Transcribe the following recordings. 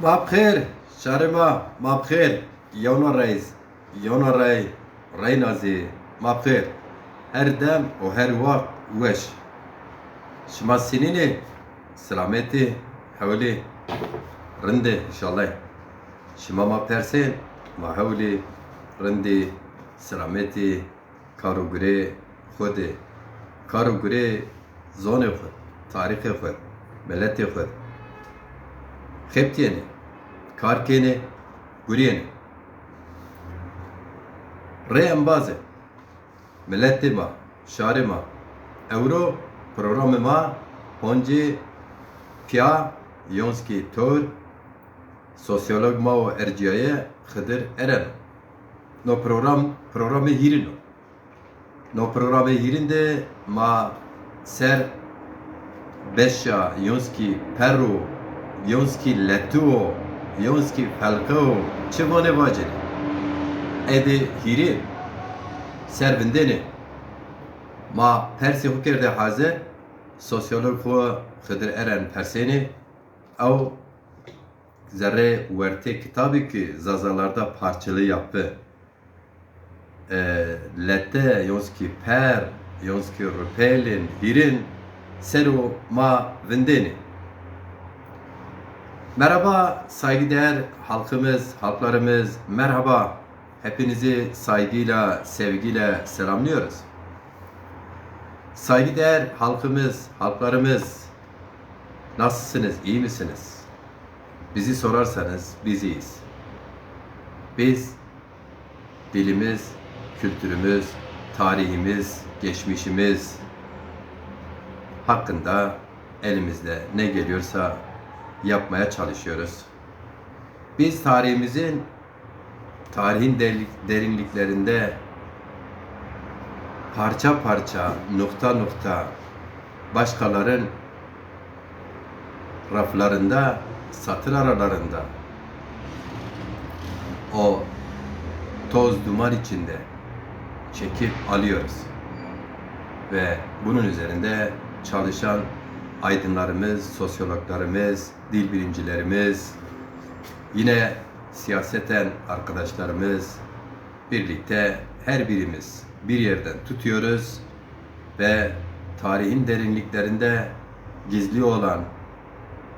Mabkhair, Sharima, Mabkhair, Yona Reis, Yona Rey, Reynazi, Mabkhair. Her dem o her vakt weş. Şima sinini, selameti, havli, rinde inşallah. Şima mabtersin, ma havli, rinde, selameti, karu gure, khode. Karu gure, zone khod, tarihi khod, milleti khod. Kheptiyeni, karkeni, guriyeni. Re embaze, milleti ma, şari ma, euro programı ma, honci, pya, yonski tor, sosyolog ma o erciye, Hıdır Eren. No programı hirin. No programı hirinde ma ser beşa, yonski peru, yonski letuo, yonski falcao, çivone vaceni. Edi hiri, servindeni. Ma persi hukerde hazır, sosyolog hu Hıdır Eren perseni, av zerre verte kitabı ki zazalarda parçalı yapı. Lette, yonski per, yonski rupelin, hirin, seru ma vindeni. Merhaba saygıdeğer halkımız, halklarımız, merhaba. Hepinizi saygıyla, sevgiyle selamlıyoruz. Saygıdeğer halkımız, halklarımız, nasılsınız, iyi misiniz? Bizi sorarsanız biz iyiyiz. Biz dilimiz, kültürümüz, tarihimiz, geçmişimiz hakkında elimizde ne geliyorsa yapmaya çalışıyoruz. Biz tarihin derinliklerinde parça parça, nokta nokta başkaların raflarında, satır aralarında o toz duman içinde çekip alıyoruz. Ve bunun üzerinde çalışan aydınlarımız, sosyologlarımız, dil bilimcilerimiz, yine siyaseten arkadaşlarımız birlikte her birimiz bir yerden tutuyoruz ve tarihin derinliklerinde gizli olan,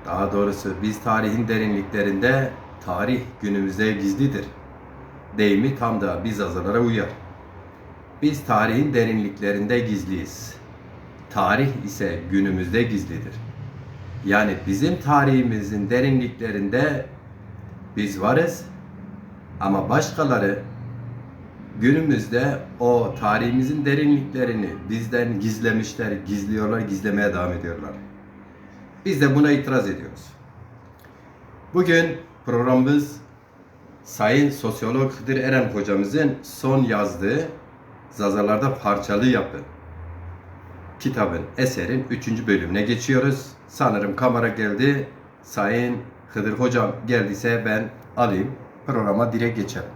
daha doğrusu biz tarihin derinliklerinde, tarih günümüzde gizlidir deyimi tam da biz azalara uyar. Biz tarihin derinliklerinde gizliyiz. Tarih ise günümüzde gizlidir. Yani bizim tarihimizin derinliklerinde biz varız ama başkaları günümüzde o tarihimizin derinliklerini bizden gizlemişler, gizliyorlar, gizlemeye devam ediyorlar. Biz de buna itiraz ediyoruz. Bugün programımız Sayın Sosyolog Hıdır Eren hocamızın son yazdığı Zazalarda Parçalı Yapı kitabın, eserin 3. bölümüne geçiyoruz. Sanırım kamera geldi. Sayın Hıdır hocam geldiyse ben alayım. Programa direkt geçelim.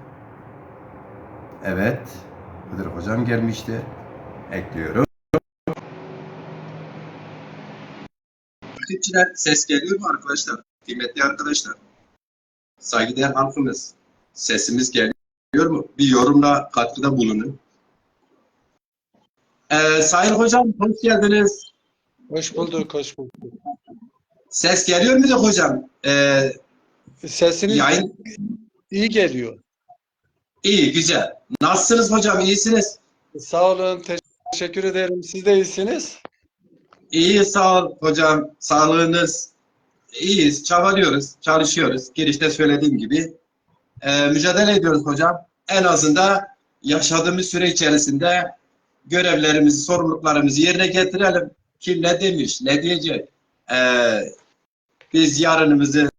Evet. Hıdır hocam gelmişti. Ekliyorum. Takipçiler, ses geliyor mu arkadaşlar? Kıymetli arkadaşlar. Saygıdeğer halkımız. Sesimiz geliyor mu? Bir yorumla katkıda bulunun. Sayın hocam hoş geldiniz. Hoş bulduk, hoş bulduk. Ses geliyor mu hocam? Sesiniz Yayın iyi geliyor. iyi, güzel. Nasılsınız hocam? İyisiniz? Sağ olun, teşekkür ederim. Siz de iyisiniz. İyi, sağ ol hocam. Sağlığınız iyiyiz. Çabalıyoruz, çalışıyoruz. Girişte söylediğim gibi mücadele ediyoruz hocam. En azından yaşadığımız süre içerisinde görevlerimizi, sorumluluklarımızı yerine getirelim. Kim ne demiş, ne diyecek? Biz yarınımızı,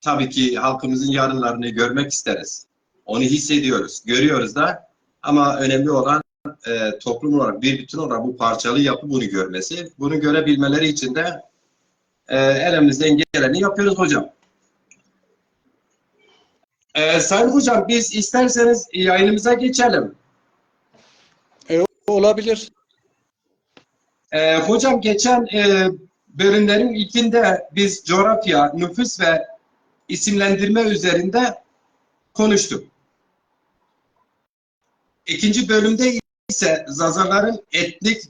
tabii ki halkımızın yarınlarını görmek isteriz. Onu hissediyoruz, görüyoruz da. Ama önemli olan toplum olarak, bir bütün olarak bu parçalı yapı bunu görmesi. Bunu görebilmeleri için de elimizden geleni yapıyoruz hocam. Sayın hocam, biz isterseniz yayınımıza geçelim. Olabilir. Hocam geçen bölümlerin ilkinde biz coğrafya, nüfus ve isimlendirme üzerinde konuştuk. İkinci bölümde ise Zazaların etnik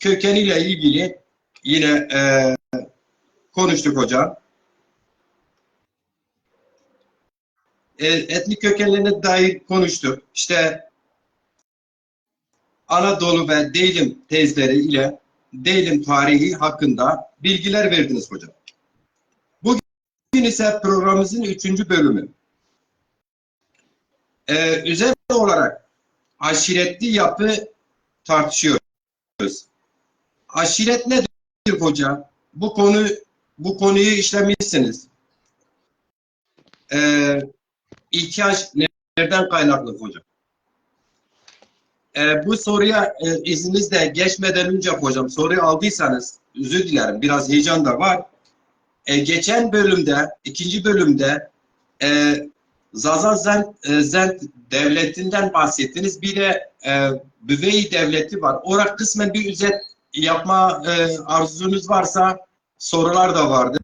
kökeniyle ilgili yine konuştuk hocam. Etnik kökenlerine dair konuştuk. İşte Anadolu ve Deylim tezleri ile Deylim tarihi hakkında bilgiler verdiniz hocam. Bugün ise programımızın 3. bölümü. Özel olarak aşiretli yapı tartışıyoruz. Aşiret nedir hocam? Bu konuyu işlemişsiniz. İhtiyaç nereden kaynaklı hocam? Bu soruya izninizle geçmeden önce hocam soruyu aldıysanız özür dilerim. Biraz heyecan da var. Geçen bölümde, 2. bölümde Zaza Zend devletinden bahsettiniz. Bir de Büvey devleti var. Orada kısmen bir özet yapma arzunuz varsa sorular da vardı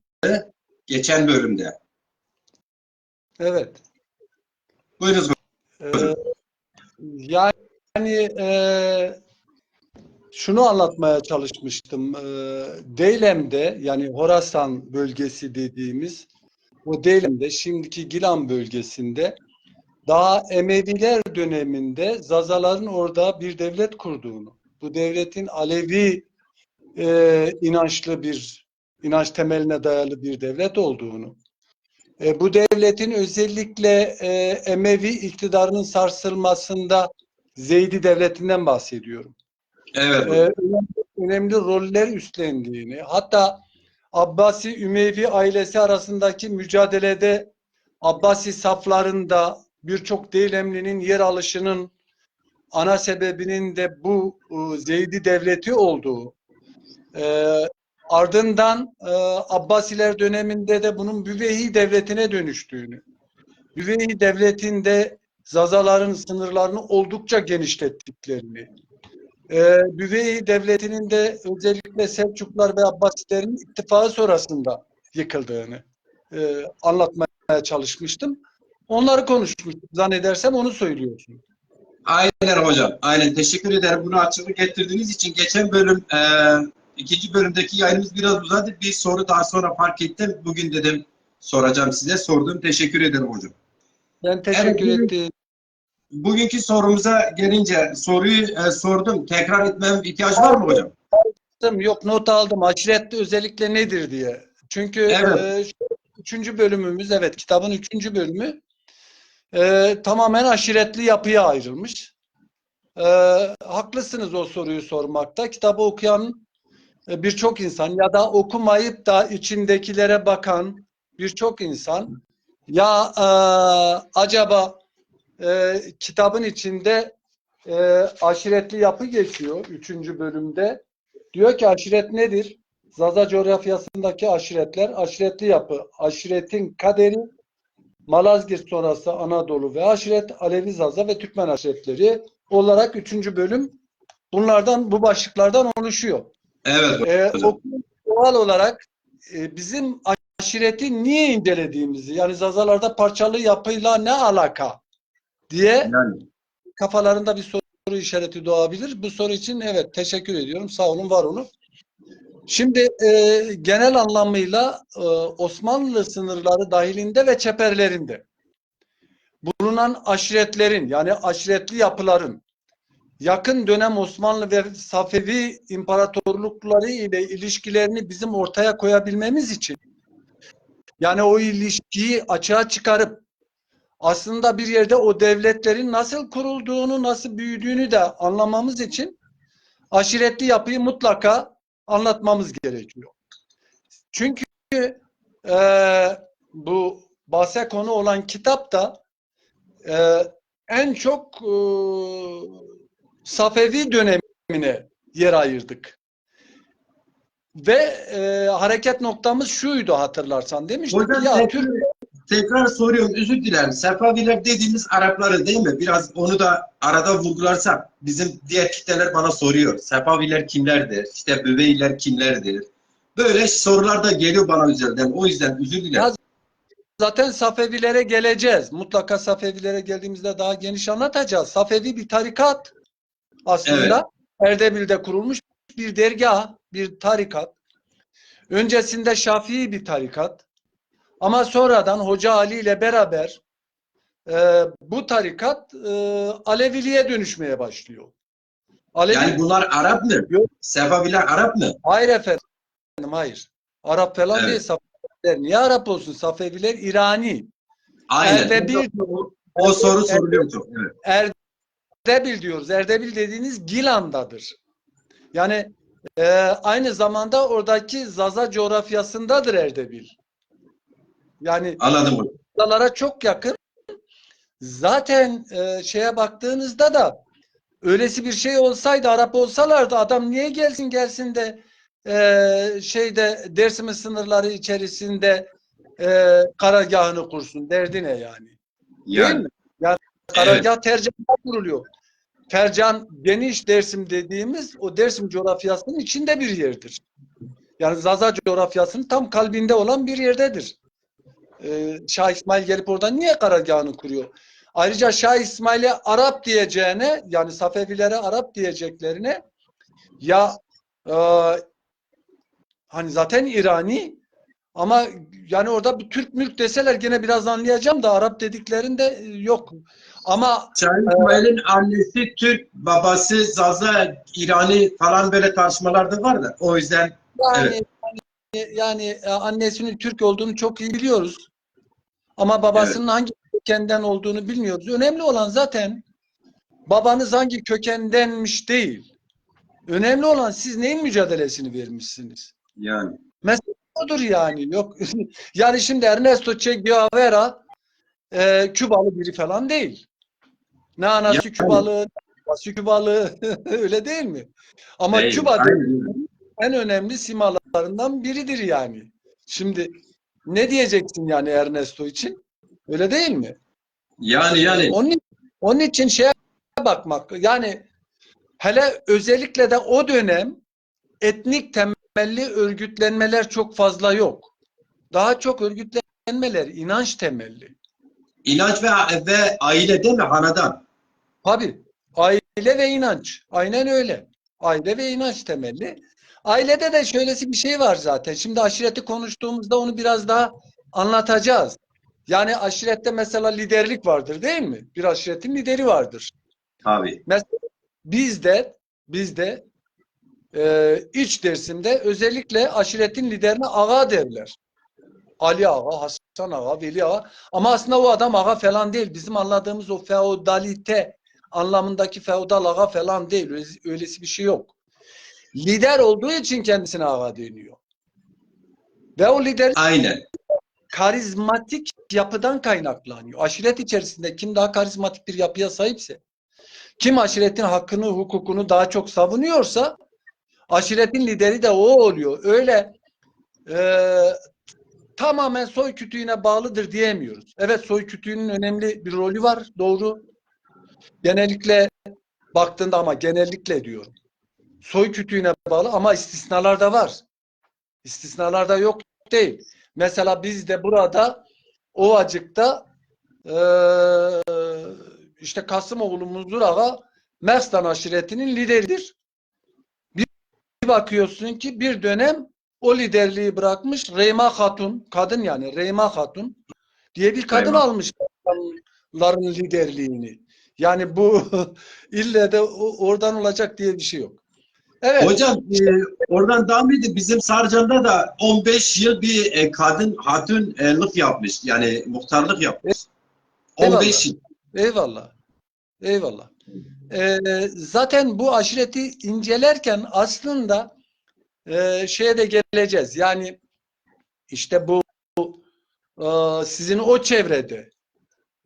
geçen bölümde. Evet. Buyurunuz hocam. Yani şunu anlatmaya çalışmıştım. Deylem'de, yani Horasan bölgesi dediğimiz o Deylem'de, şimdiki Gilan bölgesinde daha Emeviler döneminde Zazaların orada bir devlet kurduğunu, bu devletin Alevi inanç temeline dayalı bir devlet olduğunu, bu devletin özellikle Emevi iktidarının sarsılmasında Zeydi devletinden bahsediyorum. Evet. Önemli roller üstlendiğini, hatta Abbasi Ümevi ailesi arasındaki mücadelede Abbasi saflarında birçok Deylemlinin yer alışının ana sebebinin de bu Zeydi devleti olduğu, ardından Abbasiler döneminde de bunun Büvehi devletine dönüştüğünü, Büvehi devletinde Zazaların sınırlarını oldukça genişlettiklerini, Büveyi devletinin de özellikle Selçuklular ve Abbasilerin ittifakı sonrasında yıkıldığını anlatmaya çalışmıştım. Onları konuşmuştum. Zannedersem onu söylüyorsun. Aynen hocam. Aynen. Teşekkür ederim. Bunu açıklık getirdiğiniz için. Geçen bölüm 2. bölümdeki yayınımız biraz uzadı. Bir soru daha sonra fark ettim. Bugün dedim soracağım size. Sordum. Teşekkür ederim hocam. Ben teşekkür ettim. Bugünkü sorumuza gelince soruyu sordum. Tekrar etmem ihtiyaç var mı hocam? Yok, not aldım. Aşiret özellikle nedir diye. Çünkü Evet. 3. bölümümüz, evet, kitabın 3. bölümü tamamen aşiretli yapıya ayrılmış. Haklısınız o soruyu sormakta. Kitabı okuyan birçok insan ya da okumayıp da içindekilere bakan birçok insan ya acaba kitabın içinde aşiretli yapı geçiyor 3. bölümde. Diyor ki aşiret nedir? Zaza coğrafyasındaki aşiretler, aşiretli yapı, aşiretin kaderi, Malazgirt sonrası Anadolu ve aşiret, Alevi Zaza ve Türkmen aşiretleri olarak 3. bölüm bu başlıklardan oluşuyor. Evet hocam. Doğal olarak bizim aşireti niye incelediğimizi, yani Zazalarda parçalı yapıyla ne alaka diye kafalarında bir soru işareti doğabilir. Bu soru için evet teşekkür ediyorum. Sağ olun, var olun. Şimdi genel anlamıyla Osmanlı sınırları dahilinde ve çeperlerinde bulunan aşiretlerin, yani aşiretli yapıların yakın dönem Osmanlı ve Safevi imparatorlukları ile ilişkilerini bizim ortaya koyabilmemiz için, yani o ilişkiyi açığa çıkarıp aslında bir yerde o devletlerin nasıl kurulduğunu, nasıl büyüdüğünü de anlamamız için aşiretli yapıyı mutlaka anlatmamız gerekiyor. Çünkü bu bahse konu olan kitapta en çok Safevi dönemine yer ayırdık. Ve hareket noktamız şuydu, hatırlarsan. Demiştik Hocam ya tekrar soruyorum, özür dilerim. Sefaviler dediğimiz Arapları değil mi? Biraz onu da arada vurgularsak. Bizim diğer kitleler bana soruyor. Sefaviler kimlerdir? İşte Büveyler kimlerdir? Böyle sorular da geliyor bana özelden. O yüzden özür dilerim. zaten Safevilere geleceğiz. Mutlaka Safevilere geldiğimizde daha geniş anlatacağız. Safevi bir tarikat aslında. Erdebil'de kurulmuş bir dergah, bir tarikat. Öncesinde Şafii bir tarikat. Ama sonradan Hoca Ali ile beraber bu tarikat Aleviliğe dönüşmeye başlıyor. Yani bunlar Arap mı? Yok. Sefaviler Arap mı? Hayır efendim, hayır. Arap falan değil. Evet. Safeviler niye Arap olsun? Safeviler İrani. Aynen. Erdebil, O soru soruluyor çok. Evet. Erdebil diyoruz. Erdebil dediğiniz Gilan'dadır. Yani aynı zamanda oradaki Zaza coğrafyasındadır Erdebil. Yani Anladım hocam. buralara çok yakın. Zaten şeye baktığınızda da öylesi bir şey olsaydı, Arap olsalardı adam niye gelsin de şeyde Dersim'in sınırları içerisinde karargahını kursun? Derdi ne yani? Değil Yani. mi? Yani karargah Tercan'da kuruluyor. Tercan geniş Dersim dediğimiz o Dersim coğrafyasının içinde bir yerdir. Yani Zaza coğrafyasının tam kalbinde olan bir yerdedir. Şah İsmail gelip orada niye karargahını kuruyor? Ayrıca Şah İsmail'e Arap diyeceğine, yani Safevilere Arap diyeceklerine, ya e, hani zaten İrani ama yani orada bir Türk mülk deseler gene biraz anlayacağım da Arap dediklerinde yok. Ama Şah İsmail'in annesi Türk, babası Zaza, İrani falan böyle tartışmalar da var da. O yüzden yani evet. annesinin Türk olduğunu çok iyi biliyoruz. Ama Evet. babasının hangi kökenden olduğunu bilmiyoruz. Önemli olan zaten babanız hangi kökendenmiş değil. Önemli olan siz neyin mücadelesini vermişsiniz. Yani. Mesela odur yani. Yok. Yani şimdi Ernesto Che Guevara Kübalı biri falan değil. Ne anası Yani. Kübalı, ne babası Kübalı öyle değil mi? Ama Değil. Küba Aynen. en önemli simalarından biridir yani. Şimdi ne diyeceksin yani Ernesto için? Öyle değil mi? Yani. Onun için şeye bakmak yani hele özellikle de o dönem etnik temelli örgütlenmeler çok fazla yok. Daha çok örgütlenmeler inanç temelli. İnanç ve aile değil mi? Hanedan. Tabii aile ve inanç. Aynen öyle. Aile ve inanç temelli. Ailede de şöylesi bir şey var zaten. Şimdi aşireti konuştuğumuzda onu biraz daha anlatacağız. Yani aşirette mesela liderlik vardır değil mi? Bir aşiretin lideri vardır. Tabii. Mesela bizde iç dersimde özellikle aşiretin liderine ağa derler. Ali ağa, Hasan ağa, Veli ağa. Ama aslında o adam ağa falan değil. Bizim anladığımız o feodalite anlamındaki feodal ağa falan değil. Öylesi bir şey yok. Lider olduğu için kendisine ağa deniyor. Ve o lider Aynen. karizmatik yapıdan kaynaklanıyor. Aşiret içerisinde kim daha karizmatik bir yapıya sahipse, kim aşiretin hakkını, hukukunu daha çok savunuyorsa aşiretin lideri de o oluyor. Öyle tamamen soy kütüğüne bağlıdır diyemiyoruz. Evet soy kütüğünün önemli bir rolü var. Doğru. Genellikle baktığında ama genellikle diyorum. Soy kütüğüne bağlı ama istisnalar da var. İstisnalar da yok değil. Mesela biz de burada Ovacık'ta işte Kasımoğlu Muzur Ağa Merstan aşiretinin lideridir. Bir bakıyorsun ki bir dönem o liderliği bırakmış Reyma Hatun, kadın yani Reyma Hatun diye bir kadın Eyvallah. almış kadınların liderliğini. Yani bu ille de oradan olacak diye bir şey yok. Evet. Hocam oradan devam edip bizim Sarcan'da da 15 yıl bir kadın hatunluk yapmış. Yani muhtarlık yapmış. Eyvallah. 15 yıl. Eyvallah. Eyvallah. Zaten bu aşireti incelerken aslında şeye de geleceğiz. Yani işte bu sizin o çevrede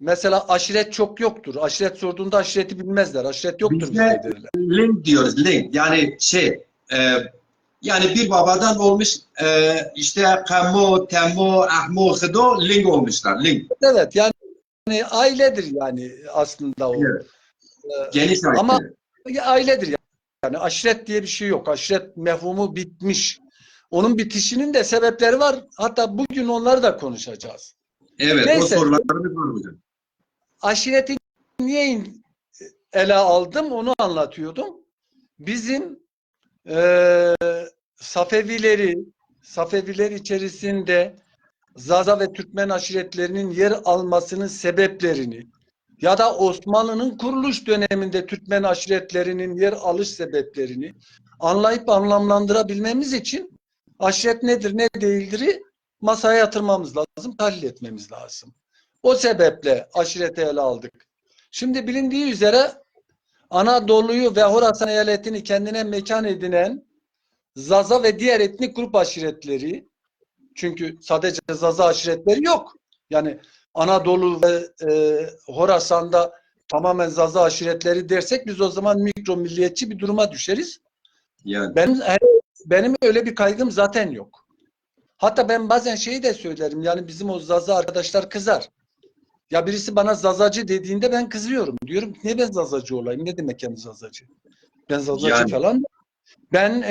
mesela aşiret çok yoktur. Aşiret sorduğunda aşireti bilmezler. Aşiret yoktur Bizde bizde derler. link diyoruz. Link. Yani yani bir babadan olmuş işte Kammo, Temmo, Ahmo, Hıdo link olmuşlar. Link. Evet yani ailedir yani aslında o. Evet. Geniş Ama aile. ailedir yani. Aşiret diye bir şey yok. Aşiret mefhumu bitmiş. Onun bitişinin de sebepleri var. Hatta bugün onları da konuşacağız. Evet, o Neyse, sorularımız var hocam. aşireti niye ele aldım onu anlatıyordum. Bizim eee Safeviler içerisinde Zaza ve Türkmen aşiretlerinin yer almasının sebeplerini ya da Osmanlı'nın kuruluş döneminde Türkmen aşiretlerinin yer alış sebeplerini anlayıp anlamlandırabilmemiz için aşiret nedir ne değildir masaya yatırmamız lazım, tahlil etmemiz lazım. O sebeple aşireti ele aldık. Şimdi bilindiği üzere Anadolu'yu ve Horasan eyaletini kendine mekan edinen Zaza ve diğer etnik grup aşiretleri, çünkü sadece Zaza aşiretleri yok. Yani Anadolu ve Horasan'da tamamen Zaza aşiretleri dersek biz o zaman mikro milliyetçi bir duruma düşeriz. Yani Benim öyle bir kaygım zaten yok. Hatta ben bazen şeyi de söylerim. Yani bizim o Zaza arkadaşlar kızar. Ya birisi bana Zazacı dediğinde ben kızıyorum. Diyorum niye ben Zazacı olayım? Ne demek yani Zazacı? Ben Zazacı yani falan. Ben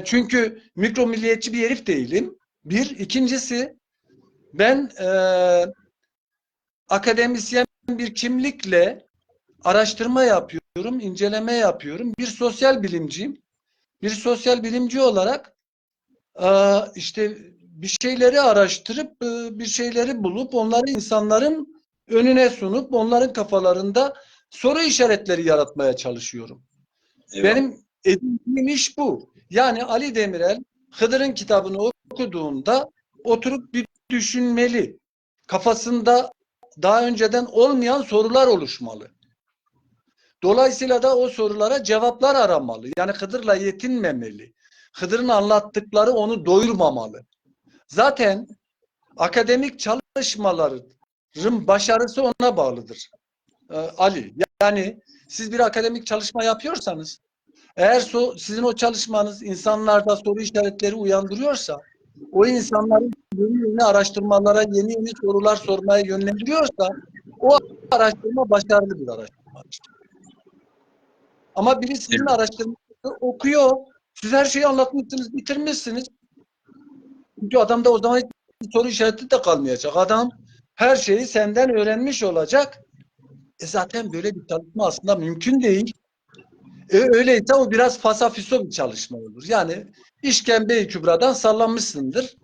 çünkü mikro milliyetçi bir herif değilim. Bir. İkincisi ben akademisyen bir kimlikle araştırma yapıyorum, inceleme yapıyorum. Bir sosyal bilimciyim. Bir sosyal bilimci olarak işte bir şeyleri araştırıp bir şeyleri bulup onları insanların önüne sunup onların kafalarında soru işaretleri yaratmaya çalışıyorum. eyvallah. Benim edindiğim iş bu. Yani Ali Demirel Hıdır'ın kitabını okuduğunda oturup bir düşünmeli. Kafasında daha önceden olmayan sorular oluşmalı. Dolayısıyla da o sorulara cevaplar aramalı. Yani Hıdır'la yetinmemeli. Hıdır'ın anlattıkları onu doyurmamalı. Zaten akademik çalışmaların başarısı ona bağlıdır. Ali. Yani siz bir akademik çalışma yapıyorsanız eğer sizin o çalışmanız insanlarda soru işaretleri uyandırıyorsa, o insanların yeni yeni araştırmalara, yeni yeni sorular sormaya yönlendiriyorsa, o araştırma başarılı bir araştırmadır. Ama biri sizin Evet. araştırmanızı okuyor, siz her şeyi anlatmışsınız, bitirmişsiniz. Çünkü adamda o zaman hiçbir soru işareti de kalmayacak. Adam her şeyi senden öğrenmiş olacak. Zaten böyle bir çalışma aslında mümkün değil. Öyleyse o biraz fasafiso bir çalışma olur. Yani işkembe-i kübradan sallanmışsındır.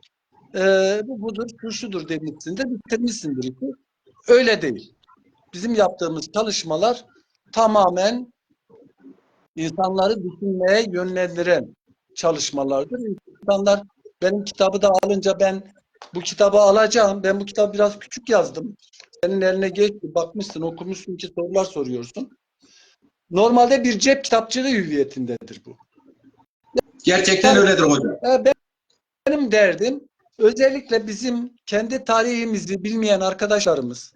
Bu budur, şu şudur demişsindir, bitirmişsindir. Öyle değil. Bizim yaptığımız çalışmalar tamamen insanları düşünmeye yönlendiren çalışmalardır. İnsanlar benim kitabı da alınca ben bu kitabı alacağım. Ben bu kitabı biraz küçük yazdım. Senin eline geçti, bakmışsın, okumuşsun ki sorular soruyorsun. Normalde bir cep kitapçılığı hüviyetindedir bu. Gerçekten Yani öyledir hocam. benim derdim özellikle bizim kendi tarihimizi bilmeyen arkadaşlarımız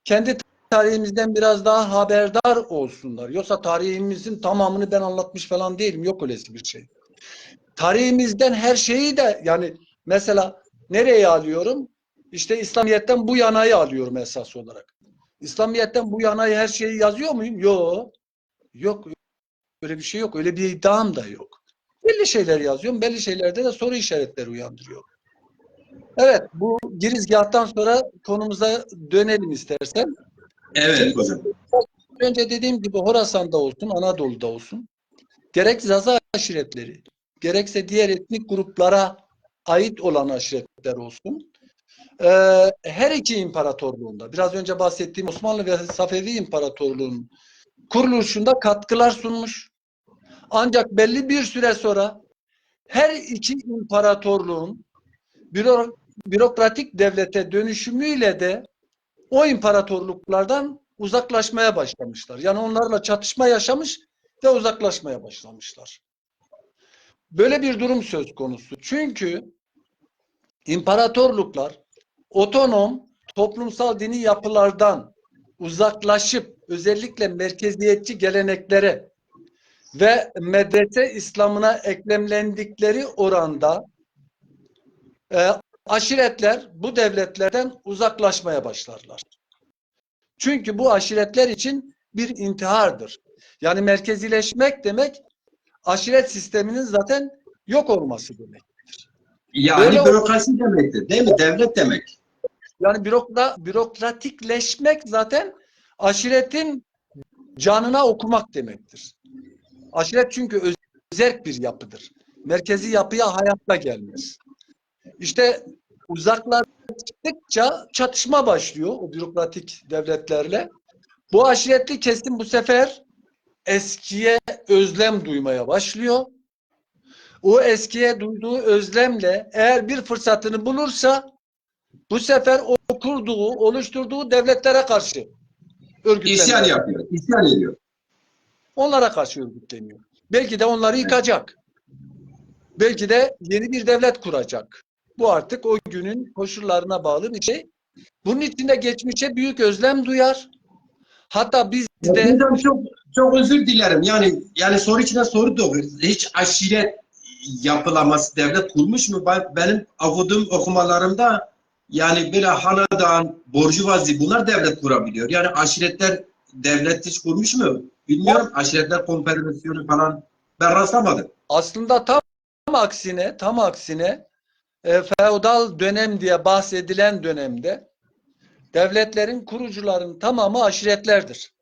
kendi tarihimizden biraz daha haberdar olsunlar. Yoksa tarihimizin tamamını ben anlatmış falan değilim. Yok öylesi bir şey. Tarihimizden her şeyi de yani mesela nereye alıyorum? İşte İslamiyet'ten bu yanayı alıyorum esas olarak. İslamiyet'ten bu yanayı her şeyi yazıyor muyum? Yok. Yok. Öyle bir şey yok. Öyle bir iddiam da yok. Belli şeyler yazıyorum. Belli şeylerde de soru işaretleri uyandırıyor. Evet, bu girizgahtan sonra konumuza dönelim istersen. Evet Şimdi hocam. önce dediğim gibi Horasan'da olsun, Anadolu'da olsun, gerek Zaza aşiretleri, gerekse diğer etnik gruplara ait olan aşiretler olsun, her iki imparatorluğunda, biraz önce bahsettiğim Osmanlı ve Safevi İmparatorluğu'nun kuruluşunda katkılar sunmuş. Ancak belli bir süre sonra her iki imparatorluğun bürokratik devlete dönüşümüyle de o imparatorluklardan uzaklaşmaya başlamışlar. Yani onlarla çatışma yaşamış ve uzaklaşmaya başlamışlar. Böyle bir durum söz konusu. Çünkü imparatorluklar otonom toplumsal dini yapılardan uzaklaşıp özellikle merkeziyetçi geleneklere ve medrese İslam'ına eklemlendikleri oranda e, aşiretler bu devletlerden uzaklaşmaya başlarlar. Çünkü bu aşiretler için bir intihardır. Yani merkezileşmek demek aşiret sisteminin zaten yok olması demek. Böyle Yani bürokrasi demektir, değil mi? Devlet demek. Yani bürokratikleşmek zaten aşiretin canına okumak demektir. Aşiret çünkü özerk bir yapıdır. Merkezi yapıya hayatta gelmez. İşte uzaklaştıkça çatışma başlıyor o bürokratik devletlerle. Bu aşiretli kesim bu sefer eskiye özlem duymaya başlıyor. O eskiye duyduğu özlemle eğer bir fırsatını bulursa bu sefer o kurduğu, oluşturduğu devletlere karşı İsyan örgütlenmeye, yapıyor. İsyan ediyor. onlara karşı örgütleniyor. Belki de onları Evet. yıkacak. Belki de yeni bir devlet kuracak. Bu artık o günün koşullarına bağlı bir şey. Bunun için de geçmişe büyük özlem duyar. Hatta bizde Hocam çok özür dilerim. Yani soru içine soru doğuyor. Hiç aşiret yapılaması devlet kurmuş mu? Benim okumalarımda yani böyle hanedan, burjuvazi bunlar devlet kurabiliyor. Yani aşiretler devlet hiç kurmuş mu? Bilmiyorum. Aşiretler konfederasyonu falan ben rastlamadım. aslında tam aksine feodal dönem diye bahsedilen dönemde devletlerin kurucuların tamamı aşiretlerdir.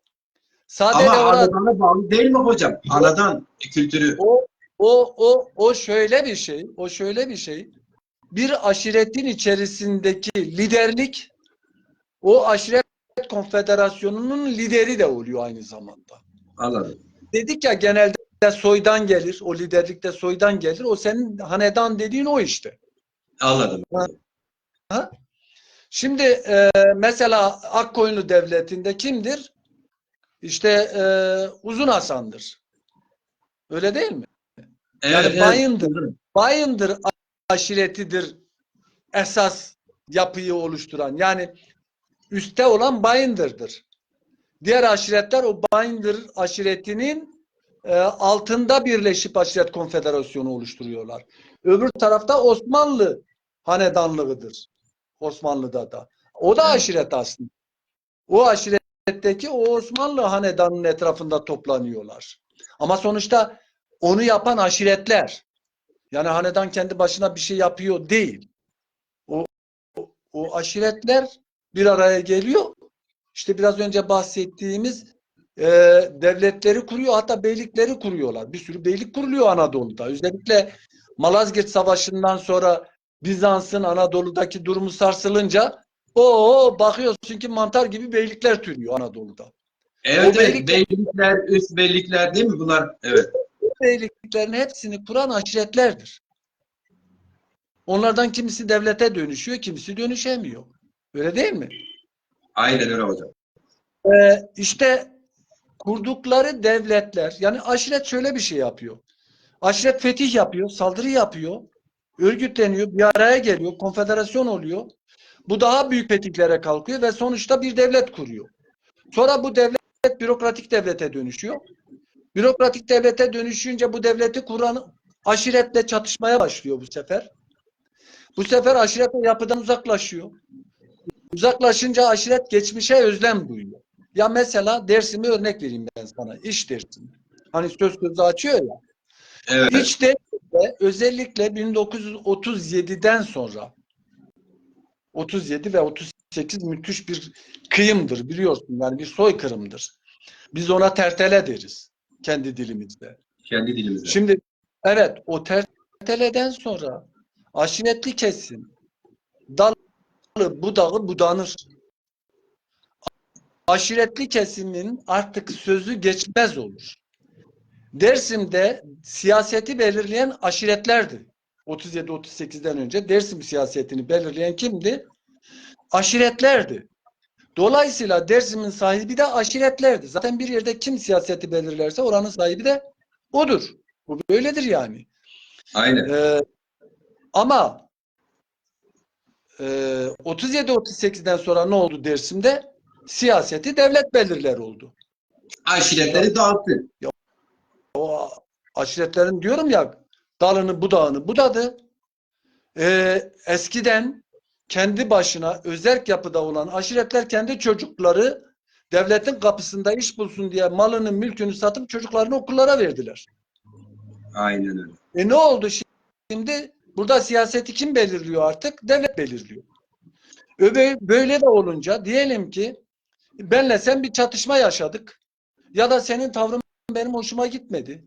Ama Sadece orada hanedana bağlı değil mi hocam? Hanedan kültürü. o şöyle bir şey, o şöyle bir şey. Bir aşiretin içerisindeki liderlik o aşiret konfederasyonunun lideri de oluyor aynı zamanda. Anladım. Dedik ya genelde soydan gelir, o liderlikte soydan gelir. O senin hanedan dediğin o işte. Anladım. Ha? Şimdi mesela Akkoyunlu Devleti'nde kimdir? İşte Uzun Hasan'dır. Öyle değil mi? Evet, Yani evet. Bayındır aşiretidir esas yapıyı oluşturan. Yani üstte olan Bayındır'dır. Diğer aşiretler o Bayındır aşiretinin altında birleşip aşiret konfederasyonu oluşturuyorlar. Öbür tarafta Osmanlı hanedanlığıdır. Osmanlı'da da. O da Evet. aşiret aslında. O aşiretteki o Osmanlı hanedanının etrafında toplanıyorlar. Ama sonuçta onu yapan aşiretler. Yani hanedan kendi başına bir şey yapıyor değil. O, o aşiretler bir araya geliyor. İşte biraz önce bahsettiğimiz e, devletleri kuruyor. Hatta beylikleri kuruyorlar. Bir sürü beylik kuruluyor Anadolu'da. Özellikle Malazgirt Savaşı'ndan sonra Bizans'ın Anadolu'daki durumu sarsılınca bakıyorsun ki mantar gibi beylikler türüyor Anadolu'da. Evet, O evet. beylikler, Beylikler, üst beylikler değil mi bunlar? Evet. beyliklerin hepsini kuran aşiretlerdir. Onlardan kimisi devlete dönüşüyor, kimisi dönüşemiyor. Öyle değil mi? Aynen öyle hocam. İşte kurdukları devletler, yani aşiret şöyle bir şey yapıyor. Aşiret fetih yapıyor, saldırı yapıyor, örgütleniyor, bir araya geliyor, konfederasyon oluyor. Bu daha büyük fetihlere kalkıyor ve sonuçta bir devlet kuruyor. Sonra bu devlet bürokratik devlete dönüşüyor. Bürokratik devlete dönüşünce bu devleti kuran aşiretle çatışmaya başlıyor bu sefer. Bu sefer aşiret o yapıdan uzaklaşıyor. Uzaklaşınca aşiret geçmişe özlem duyuyor. Ya mesela Dersim'i örnek vereyim ben sana. İç Dersim. Hani söz konusu açıyor ya. Evet. İç Dersim'de özellikle 1937'den sonra 37 ve 38 müthiş bir kıyımdır biliyorsun. Yani bir soykırımdır. Biz ona tertele deriz kendi dilimizde. Kendi dilimizde. Şimdi evet o terteleden sonra aşiretli kesim dalı budağı budanır. Aşiretli kesimin artık sözü geçmez olur. Dersim'de siyaseti belirleyen aşiretlerdi. 37-38'den önce Dersim siyasetini belirleyen kimdi? Aşiretlerdi. Dolayısıyla Dersim'in sahibi de aşiretlerdi. Zaten bir yerde kim siyaseti belirlerse oranın sahibi de odur. Bu böyledir yani. Aynen. Ama 37-38'den sonra ne oldu Dersim'de? Siyaseti devlet belirler oldu. Aşiretleri dağıttı. O aşiretlerin diyorum ya dalını budağını budadı. Eskiden kendi başına özerk yapıda olan aşiretler kendi çocukları devletin kapısında iş bulsun diye malını mülkünü satıp çocuklarını okullara verdiler. Aynen öyle. Ne oldu şimdi? Burada siyaseti kim belirliyor artık? Devlet belirliyor. Böyle de olunca diyelim ki benle sen bir çatışma yaşadık ya da senin tavrın benim hoşuma gitmedi.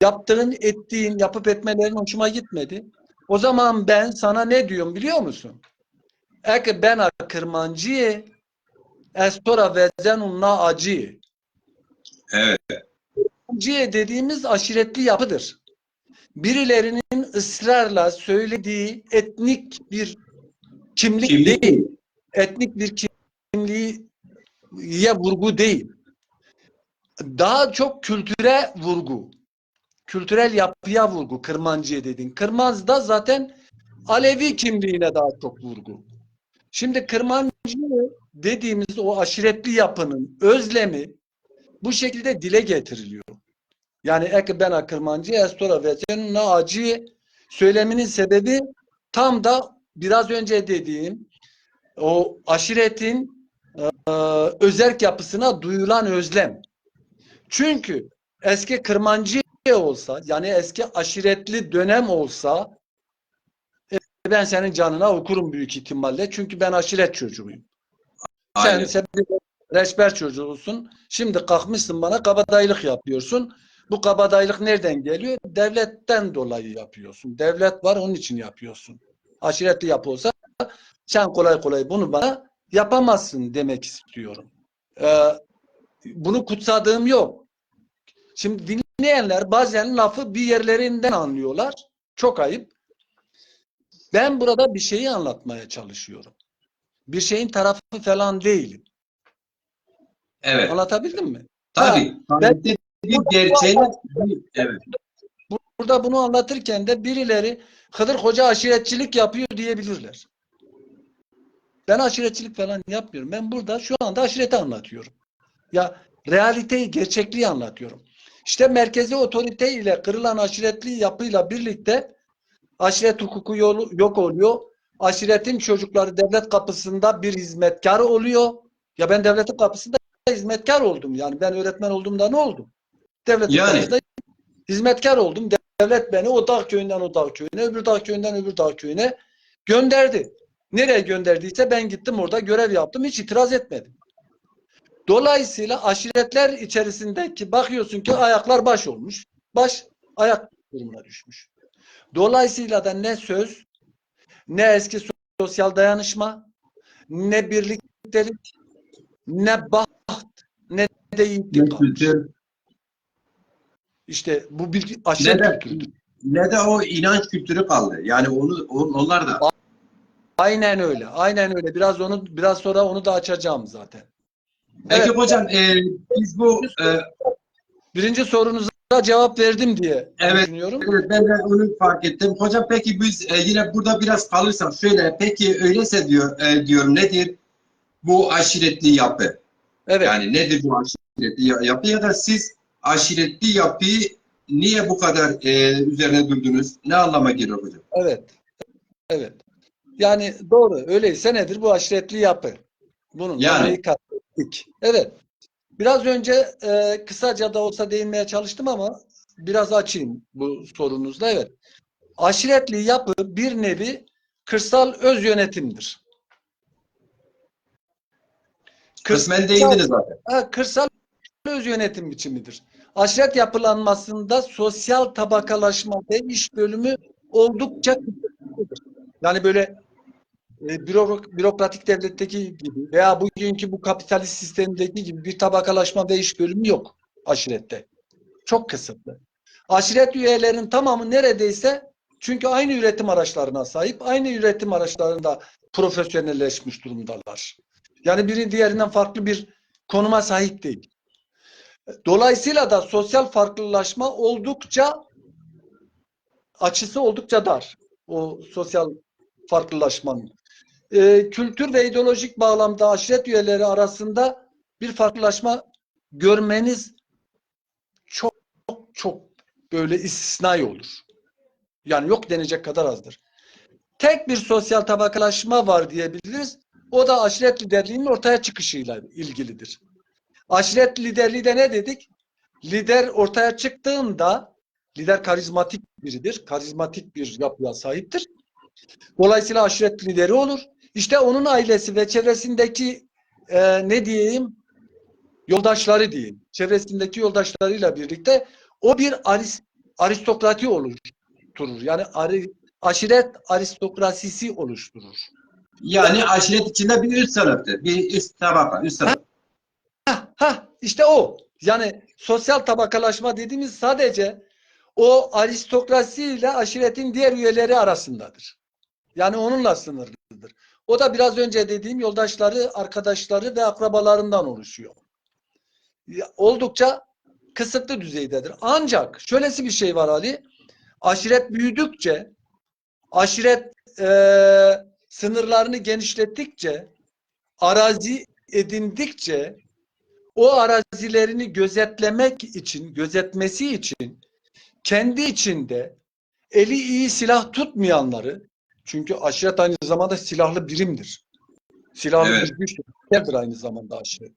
Yaptığın, ettiğin, yapıp etmelerin hoşuma gitmedi. O zaman ben sana ne diyorum biliyor musun? Eke ben kırmancıye estora vezenunna acı. Evet. Acı dediğimiz aşiretli yapıdır. Birilerinin ısrarla söylediği etnik bir kimlik Kimlik değil. değil. Etnik bir kimliğe vurgu değil. Daha çok kültüre vurgu. Kültürel yapıya vurgu. Kırmancıya dedin. Kırmaz da zaten Alevi kimliğine daha çok vurgu. Şimdi Kırmancı dediğimiz o aşiretli yapının özlemi bu şekilde dile getiriliyor. Yani eke ben Kırmancı estora ve senin acı söyleminin sebebi tam da biraz önce dediğim o aşiretin özerk yapısına duyulan özlem. Çünkü eski Kırmancı olsa yani eski aşiretli dönem olsa ben senin canına okurum büyük ihtimalle. Çünkü ben aşiret çocuğuyum. Sen bir reçber çocuğusun. Şimdi kalkmışsın bana kabadayılık yapıyorsun. Bu kabadayılık nereden geliyor? Devletten dolayı yapıyorsun. Devlet var onun için yapıyorsun. Aşiretli yapı olsa sen kolay kolay bunu bana yapamazsın demek istiyorum. Ee, Bunu kutsadığım yok. Şimdi dinleyenler bazen lafı bir yerlerinden anlıyorlar. Çok ayıp. Ben burada bir şeyi anlatmaya çalışıyorum. Bir şeyin tarafı falan değilim. Evet. Anlatabildim mi? Tabii. Ben Tarihte bir gerçeği. Evet. burada bunu anlatırken de birileri Hıdır Hoca aşiretçilik yapıyor diyebilirler. Ben aşiretçilik falan yapmıyorum. Ben burada şu anda aşireti anlatıyorum. Ya realiteyi, gerçekliği anlatıyorum. İşte merkezi otorite ile kırılan aşiretli yapıyla birlikte aşiret hukuku yok oluyor. Aşiretin çocukları devlet kapısında bir hizmetkar oluyor. Ya ben devletin kapısında hizmetkar oldum. Yani ben öğretmen olduğumda ne oldum? Devletin Yani kapısında hizmetkar oldum. Devlet beni o dağ köyünden o dağ köyüne, öbür dağ köyünden öbür dağ köyüne gönderdi. Nereye gönderdiyse ben gittim orada görev yaptım. Hiç itiraz etmedim. Dolayısıyla aşiretler içerisindeki bakıyorsun ki ayaklar baş olmuş. Baş ayak durumuna düşmüş. Dolayısıyla da ne söz, ne eski sosyal dayanışma, ne birliktelik, ne baht, ne de ne yiğitlik kalmış. kültür İşte bu bir ne aşiret de kültürüdür. ne de o inanç kültürü kaldı. Yani onlar da. Aynen öyle. Aynen öyle. Biraz sonra onu da açacağım zaten. Peki Evet. hocam biz bu Birinci sorunuza cevap verdim diye evet, düşünüyorum. evet, ben de onu fark ettim. Hocam peki biz yine burada biraz kalırsak şöyle peki öyleyse diyorum nedir bu aşiretli yapı? Evet. Yani nedir bu aşiretli yapı ya da siz aşiretli yapıyı niye bu kadar üzerine durdunuz? Ne anlama geliyor hocam? Evet. Evet. Yani doğru. Öyleyse nedir bu aşiretli yapı? Bununla Yani neyi kastettik? Evet. Biraz önce kısaca da olsa değinmeye çalıştım ama biraz açayım bu sorunuzla. Evet. Aşiretli yapı bir nevi kırsal öz yönetimdir. kısmen Kırsal, değindiniz zaten. kırsal öz yönetim biçimidir. Aşiret yapılanmasında sosyal tabakalaşma ve iş bölümü oldukça kısıtlıdır. Yani böyle bürokratik devletteki gibi veya bugünkü bu kapitalist sistemdeki gibi bir tabakalaşma ve iş bölümü yok aşirette. Çok kısıtlı. Aşiret üyelerinin tamamı neredeyse çünkü aynı üretim araçlarına sahip, aynı üretim araçlarında profesyonelleşmiş durumdalar. Yani biri diğerinden farklı bir konuma sahip değil. Dolayısıyla da sosyal farklılaşma açısı oldukça dar. O sosyal farklılaşmanın. Kültür ve ideolojik bağlamda aşiret üyeleri arasında bir farklılaşma görmeniz çok çok böyle istisnai olur. Yani yok denecek kadar azdır. Tek bir sosyal tabakalaşma var diyebiliriz. O da aşiret liderliğinin ortaya çıkışıyla ilgilidir. Aşiret liderliği de ne dedik? Lider ortaya çıktığında lider karizmatik biridir. Karizmatik bir yapıya sahiptir. Dolayısıyla aşiret lideri olur. İşte onun ailesi ve çevresindeki ne diyeyim, yoldaşları diyeyim. Çevresindeki yoldaşlarıyla birlikte o bir aristokrati oluşturur. Yani aşiret aristokrasisi oluşturur. Yani aşiret içinde bir üst sınıftır. Bir üst tabaka, üst sınıf. İşte o. Yani sosyal tabakalaşma dediğimiz sadece o aristokrasi ile aşiretin diğer üyeleri arasındadır. Yani onunla sınırlıdır. O da biraz önce dediğim yoldaşları, arkadaşları ve akrabalarından oluşuyor. Oldukça kısıtlı düzeydedir. Ancak şöylesi bir şey var Ali. Aşiret büyüdükçe, aşiret sınırlarını genişlettikçe, arazi edindikçe o arazilerini gözetmesi için kendi içinde eli iyi silah tutmayanları, çünkü aşiret aynı zamanda silahlı birimdir. Silahlı Evet. bir güçtür aynı zamanda aşiret.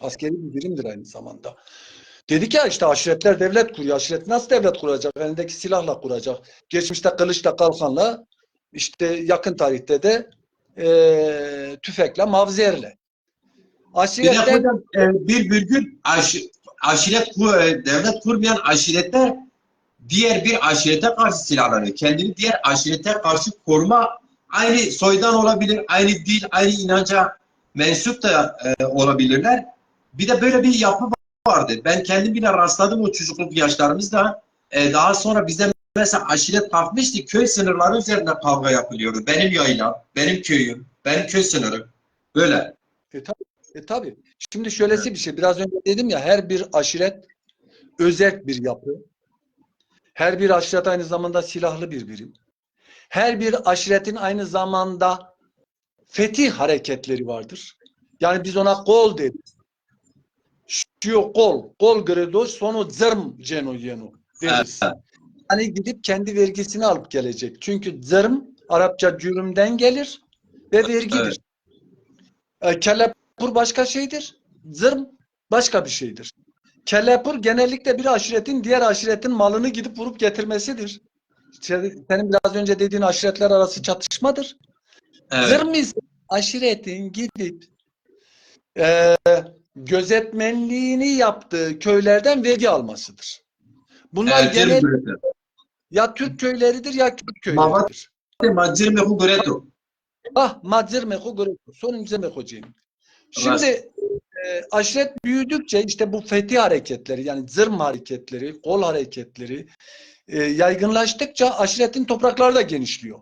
Askeri bir birimdir aynı zamanda. Dedik ya işte aşiretler devlet kuruyor. Aşiret nasıl devlet kuracak? Elindeki silahla kuracak. Geçmişte kılıçla, kalkanla, işte yakın tarihte de tüfekle, mavzerle. Bir de Aşiretler hocam bir virgül devlet kurmayan aşiretler diğer bir aşirete karşı silahlanıyor. Kendini diğer aşirete karşı koruma, aynı soydan olabilir, aynı dil, aynı inanca mensup da olabilirler. Bir de böyle bir yapı vardı. Ben kendim bile rastladım o çocukluk yaşlarımızda. Daha sonra bize mesela aşiret kalkmıştı. Köy sınırları üzerinde kavga yapılıyordu. Benim yaylam, benim köyüm, benim köy sınırım. Böyle. tabii. Şimdi şöylesi bir şey. Biraz önce dedim ya, her bir aşiret özerk bir yapı. Her bir aşiret aynı zamanda silahlı bir birim. Her bir aşiretin aynı zamanda fetih hareketleri vardır. Yani biz ona kol deriz. Şu kol gredos sonu zırm ceno deriz. Hani gidip kendi vergisini alıp gelecek. Çünkü zırm Arapça cürümden gelir ve vergidir. Kellepur başka şeydir. Zırm başka bir şeydir. Kellepur genellikle bir aşiretin diğer aşiretin malını gidip vurup getirmesidir. Senin biraz önce dediğin aşiretler arası çatışmadır. Evet. Zırm ise aşiretin gidip e, gözetmenliğini yaptığı köylerden vergi almasıdır. Bunlar Teri genel Greto. ya Türk köyleridir ya Kürt Mavate köyleridir. Magirme Greto. Mazır meko greco. Sonumuza mekocuyum. Şimdi Rast. aşiret büyüdükçe işte bu fethi hareketleri, yani zırm hareketleri, kol hareketleri yaygınlaştıkça aşiretin toprakları da genişliyor.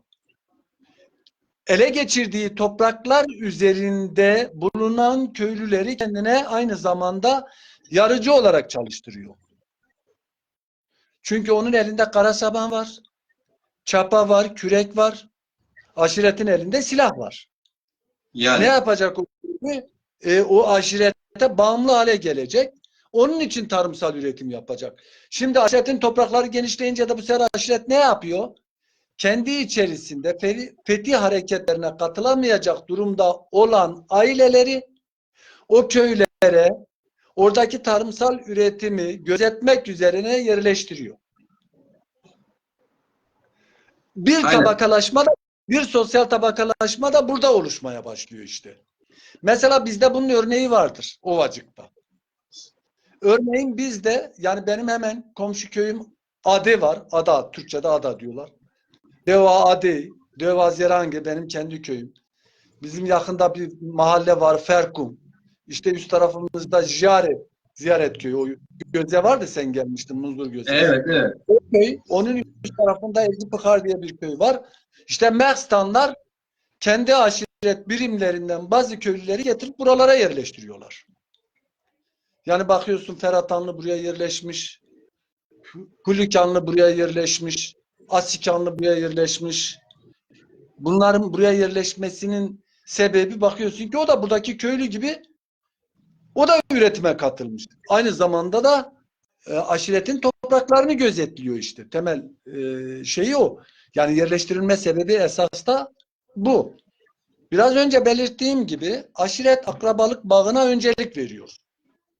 Ele geçirdiği topraklar üzerinde bulunan köylüleri kendine aynı zamanda yarıcı olarak çalıştırıyor. Çünkü onun elinde kara saban var, çapa var, kürek var. Aşiretin elinde silah var. Ne Yani. yapacak o köylü? O aşirete bağımlı hale gelecek. Onun için tarımsal üretim yapacak. Şimdi aşiretin toprakları genişleyince de bu sefer aşiret ne yapıyor? Kendi içerisinde fethi hareketlerine katılamayacak durumda olan aileleri o köylere oradaki tarımsal üretimi gözetmek üzerine yerleştiriyor. Bir Aynen. tabakalaşma da, bir sosyal tabakalaşma da burada oluşmaya başlıyor işte. Mesela bizde bunun örneği vardır Ovacık'ta. Örneğin bizde, yani benim hemen komşu köyüm Ade var. Ada, Türkçe'de Ada diyorlar. Deva Ade, Deva Zerange benim kendi köyüm. Bizim yakında bir mahalle var Ferkum. İşte üst tarafımızda Ziyaret köyü. O göze vardı, sen gelmiştin, Muzdur Gözesi. Evet, evet. O köy, onun üst tarafında Ezipıkar diye bir köy var. İşte Merstanlar kendi aşiret birimlerinden bazı köylüleri getirip buralara yerleştiriyorlar. Yani bakıyorsun Ferhatanlı buraya yerleşmiş, Hulukanlı buraya yerleşmiş, Asikanlı buraya yerleşmiş. Bunların buraya yerleşmesinin sebebi, bakıyorsun ki o da buradaki köylü gibi o da üretime katılmış. Aynı zamanda da aşiretin topraklarını gözetliyor işte. Temel şeyi o. Yani yerleştirilme sebebi esas da bu. Biraz önce belirttiğim gibi aşiret akrabalık bağına öncelik veriyor.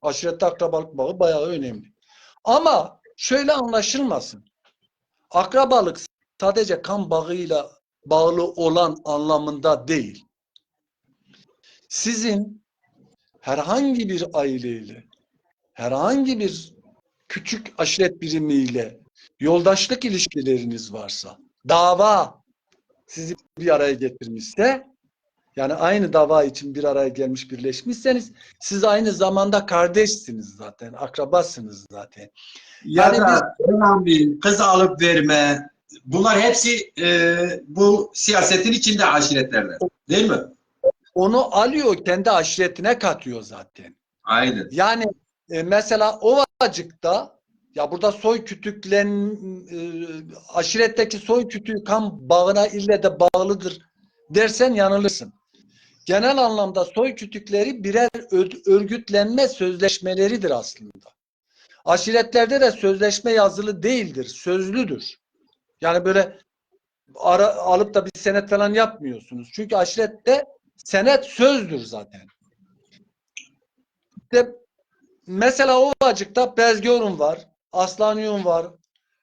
Aşirette akrabalık bağı bayağı önemli. Ama şöyle anlaşılmasın. Akrabalık sadece kan bağıyla bağlı olan anlamında değil. Sizin herhangi bir aileyle, herhangi bir küçük aşiret birimiyle yoldaşlık ilişkileriniz varsa, dava sizi bir araya getirmişse, yani aynı dava için bir araya gelmiş, birleşmişseniz, siz aynı zamanda kardeşsiniz zaten, akrabasınız zaten. Ya Yani biz da bir kız alıp verme, bunlar hepsi bu siyasetin içinde aşiretlerden. Değil mi? onu alıyor, kendi aşiretine katıyor zaten. Aynen. Yani mesela Ovacık'ta, ya burada soy kütüklen aşiretteki soy kütüğü kan bağına ille de bağlıdır dersen yanılırsın. Genel anlamda soy kütükleri birer örgütlenme sözleşmeleridir aslında. Aşiretlerde de sözleşme yazılı değildir, sözlüdür. Yani böyle alıp da bir senet falan yapmıyorsunuz. Çünkü aşirette senet sözdür zaten. İşte mesela Ovacık'ta Bezgör'ün var, Aslaniyun var,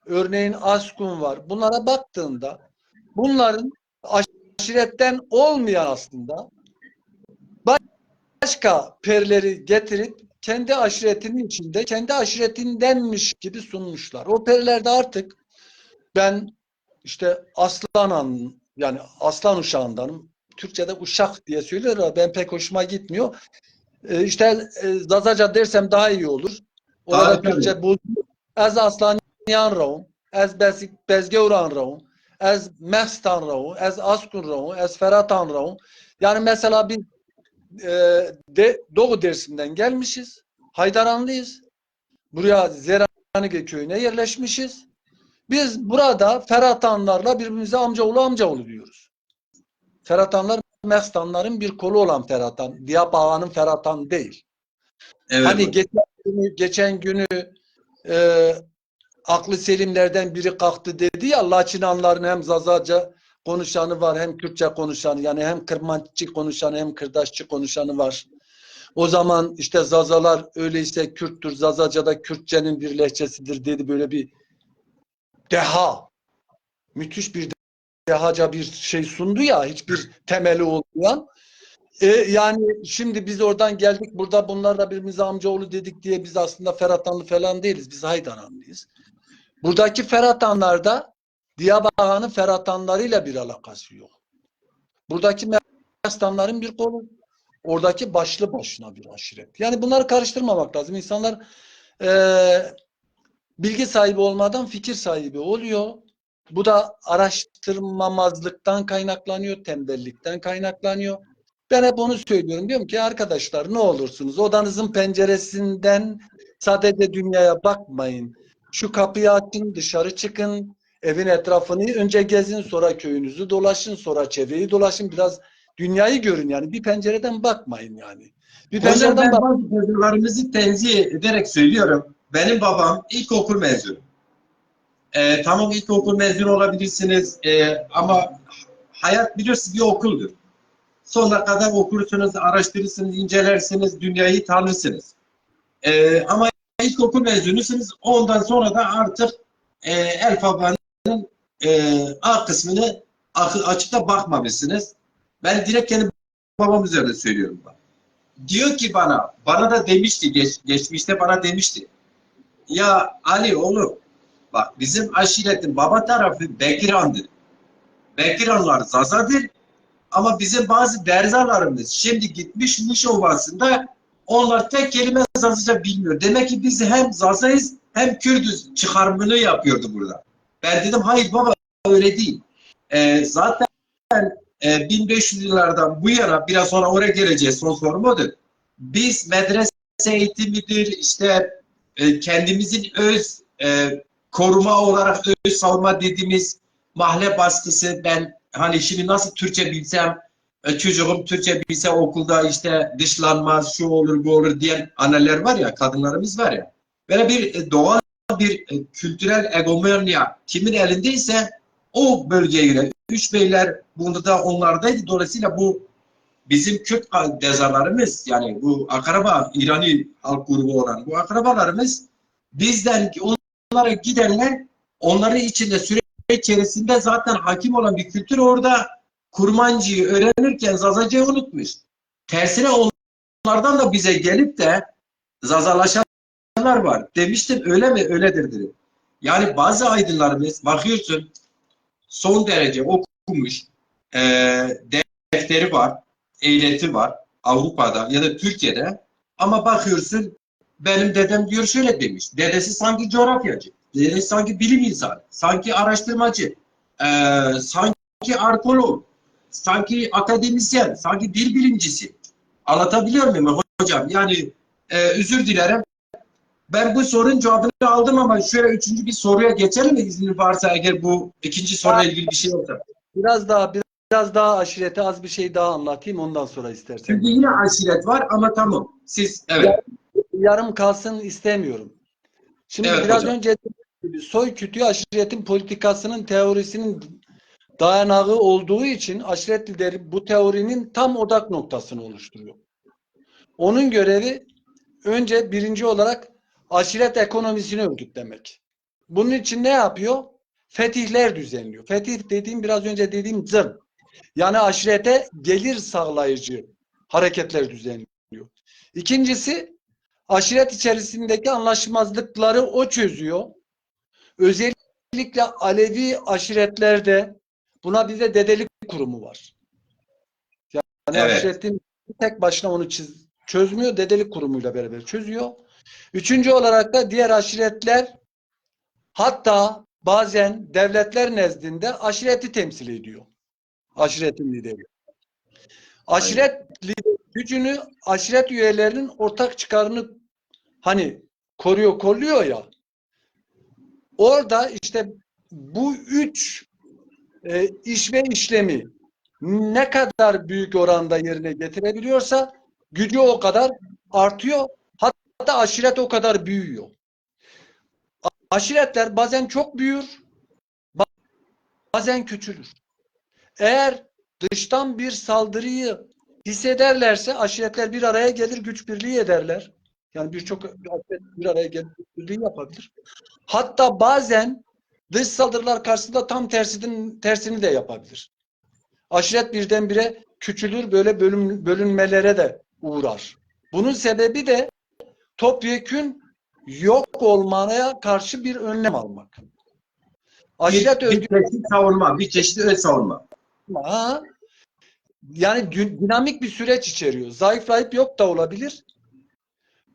örneğin Askun var. Bunlara baktığında bunların aşiretten olmayan aslında başka perileri getirip kendi aşiretinin içinde kendi aşiretindenmiş gibi sunmuşlar. O periler de artık ben işte Aslanan, yani aslan uşağındanım. Türkçe'de uşak diye söylüyorlar ama ben pek hoşuma gitmiyor. İşte Zazaca dersem daha iyi olur. Orada Tabii tabii. Türkçe bu. Ez Aslaniyan raun, ez Bezgevran raun, ez Mestan raun, ez Askun raun, ez Feratan raun. Yani mesela biz Doğu Dersim'den gelmişiz. Haydaranlıyız. Buraya Zeranige köyüne yerleşmişiz. Biz burada Feratanlarla birbirimize amcaoğlu diyoruz. Feratanlar Mestanların bir kolu olan Feratan. Diyarbağ'ın Feratan değil. Evet Hani hocam. geçen günü e, aklı selimlerden biri kalktı dedi ya, Laçinanların hem Zazaca konuşanı var hem Kürtçe konuşanı, yani hem Kırmanççı konuşanı hem Kırdaşçı konuşanı var. O zaman işte Zazalar öyleyse Kürttür, Zazaca da Kürtçenin bir lehçesidir dedi, böyle bir deha, müthiş bir dehaca bir şey sundu ya, hiçbir temeli olmayan. Yani şimdi biz oradan geldik, burada bunlarla birbirimize amcaoğlu dedik diye biz aslında Feratanlı falan değiliz. Biz Haydaranlıyız. Buradaki Feratanlarda Diyarbakır'ın Feratanlarıyla bir alakası yok. Buradaki Mestanların bir kolu. Oradaki başlı başına bir aşiret. Yani bunları karıştırmamak lazım. İnsanlar bilgi sahibi olmadan fikir sahibi oluyor. Bu da araştırmamazlıktan kaynaklanıyor, tembellikten kaynaklanıyor. Ben hep onu söylüyorum. Diyorum ki arkadaşlar, ne olursunuz odanızın penceresinden sadece dünyaya bakmayın. Şu kapıyı açın, dışarı çıkın, evin etrafını önce gezin, sonra köyünüzü dolaşın, sonra çevreyi dolaşın, biraz dünyayı görün yani. Bir pencereden bakmayın yani. Bir Hocam pencereden ben bak. bazı hocalarımızı tenzih ederek söylüyorum. Benim babam ilkokul mezunu. Tamam, ilkokul mezunu olabilirsiniz ama hayat biliyorsunuz bir okuldur. Sonuna kadar okursunuz, araştırırsınız, incelersiniz, dünyayı tanırsınız. Ama ilkokul mezunusunuz, ondan sonra da artık alfabenin A kısmını açıkta bakmamışsınız. Ben direkt kendi babam üzerinde söylüyorum. Diyor ki bana da demişti, geçmişte bana demişti. Ya Ali oğlum, bak bizim aşiretin baba tarafı Bekiran'dır. Bekiranlar Zazadır. Ama bizim bazı derzalarımız şimdi gitmiş Muş Ovası'nda, onlar tek kelime Zazaca bilmiyor. Demek ki biz hem Zazayız hem Kürdüz çıkarımını yapıyordu burada. Ben dedim hayır baba, öyle değil. Zaten 1500 yıllardan bu yana, biraz sonra oraya geleceğiz, son sorum odur. Biz medrese eğitimidir, işte kendimizin öz koruma olarak öz savunma dediğimiz mahalle baskısı, ben hani şimdi nasıl Türkçe bilsem, çocuğum Türkçe bilse okulda işte dışlanmaz, şu olur bu olur diyen anneler var ya, kadınlarımız var ya, böyle bir doğal bir kültürel hegemonya kimin elindeyse o bölgeye göre. Üç beyler bunu da onlardaydı. Dolayısıyla bu bizim Kürt dezalarımız, yani bu akraba İrani halk grubu olan bu akrabalarımız bizden onlara giderler, onların içinde sürekli içerisinde zaten hakim olan bir kültür orada kurmancıyı öğrenirken Zazacı'yı unutmuş. Tersine onlardan da bize gelip de Zazalaşanlar var. Demiştim öyle mi? Öyledir dedim. Yani bazı aydınlarımız bakıyorsun son derece okumuş, e, defteri var, ehliyeti var Avrupa'da ya da Türkiye'de ama bakıyorsun benim dedem diyor şöyle demiş. Dedesi sanki coğrafyacı, dedesi sanki bilim insanı, sanki araştırmacı, sanki arkeolog, sanki akademisyen, sanki dil bilimcisi. Anlatabiliyor muyum hocam? Yani özür dilerim. Ben bu sorunun cevabını aldım ama şöyle üçüncü bir soruya geçelim mi izni varsa eğer bu ikinci soruyla ilgili bir şey yoksa. Biraz daha aşirete az bir şey daha anlatayım ondan sonra istersen. Çünkü yine aşiret var ama tamam. Siz evet. Yarım kalsın istemiyorum. Şimdi Evet biraz hocam. önce dediğim gibi soy kütüğü aşiretin politikasının teorisinin dayanağı olduğu için aşiret lideri bu teorinin tam odak noktasını oluşturuyor. Onun görevi önce birinci olarak aşiret ekonomisini örgütlemek. Bunun için ne yapıyor? Fetihler düzenliyor. Fetih dediğim biraz önce dediğim zırh. Yani aşirete gelir sağlayıcı hareketler düzenliyor. İkincisi aşiret içerisindeki anlaşmazlıkları o çözüyor. Özellikle Alevi aşiretlerde buna bize dedelik kurumu var. Yani Evet. aşiretin tek başına onu çözmüyor, dedelik kurumuyla beraber çözüyor. Üçüncü olarak da diğer aşiretler hatta bazen devletler nezdinde aşireti temsil ediyor. Aşiretin lideri. Aynen. Aşiret gücünü aşiret üyelerinin ortak çıkarını hani koruyor, kolluyor ya. Orada işte bu üç iş ve işlemi ne kadar büyük oranda yerine getirebiliyorsa gücü o kadar artıyor. Hatta aşiret o kadar büyüyor. Aşiretler bazen çok büyür, bazen küçülür. Eğer dıştan bir saldırıyı hissederlerse aşiretler bir araya gelir, güç birliği ederler. Yani birçok aşiret bir araya gelir, güç birliği yapabilir. Hatta bazen dış saldırılar karşısında tam tersini de yapabilir. Aşiret birdenbire küçülür, böyle bölünmelere de uğrar. Bunun sebebi de topyekün yok olmaya karşı bir önlem almak. Aşiret Bir örgütü çeşit savunma, bir çeşit öz savunma. yani dinamik bir süreç içeriyor. Zayıflayıp yok da olabilir.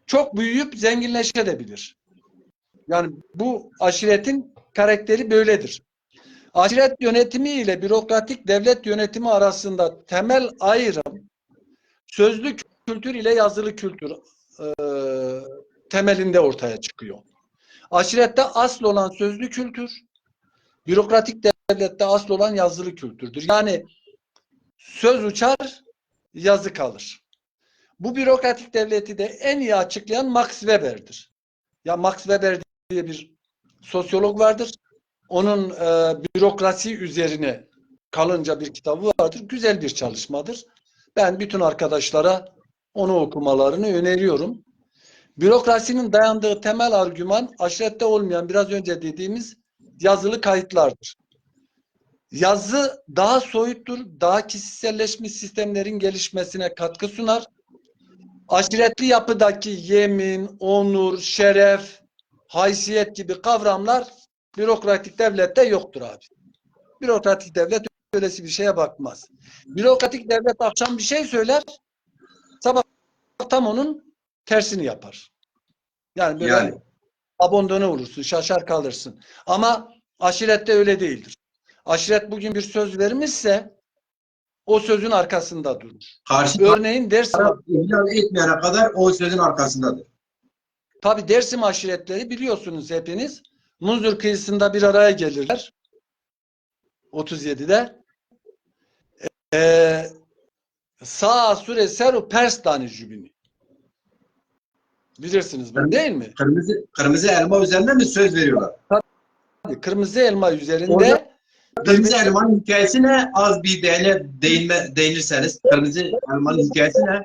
Çok büyüyüp zenginleşebilir. Yani bu aşiretin karakteri böyledir. Aşiret yönetimi ile bürokratik devlet yönetimi arasında temel ayrım sözlü kültür ile yazılı kültür temelinde ortaya çıkıyor. Aşirette asıl olan sözlü kültür, bürokratik devlette asıl olan yazılı kültürdür. Yani söz uçar, yazı kalır. Bu bürokratik devleti de en iyi açıklayan Max Weber'dir. Ya Max Weber diye bir sosyolog vardır. Onun bürokrasi üzerine kalınca bir kitabı vardır. Güzel bir çalışmadır. Ben bütün arkadaşlara onu okumalarını öneriyorum. Bürokrasinin dayandığı temel argüman aşirette olmayan biraz önce dediğimiz yazılı kayıtlardır. Yazı daha soyuttur, daha kişiselleşmiş sistemlerin gelişmesine katkı sunar. Aşiretli yapıdaki yemin, onur, şeref, haysiyet gibi kavramlar bürokratik devlette yoktur abi. Bürokratik devlet öylesi bir şeye bakmaz. Bürokratik devlet akşam bir şey söyler, sabah tam onun tersini yapar. Yani böyle Yani abondone olursun, şaşar kalırsın. Ama aşirette öyle değildir. Aşiret bugün bir söz vermişse o sözün arkasında durur. karşı Örneğin Dersim, taraf ihlal etmeyene kadar o sözün arkasındadır. tabi Dersim aşiretleri biliyorsunuz hepiniz. Muzur kıyısında bir araya gelirler. 37'de. Sağ sure seru pers tane jübini. Bilirsiniz bunu değil mi? Kırmızı elma üzerinde mi söz veriyorlar? Kırmızı elma Orada üzerinde kırmızı birbirine elmanın hikayesine az bir değinirseniz kırmızı elmanın hikayesi ne?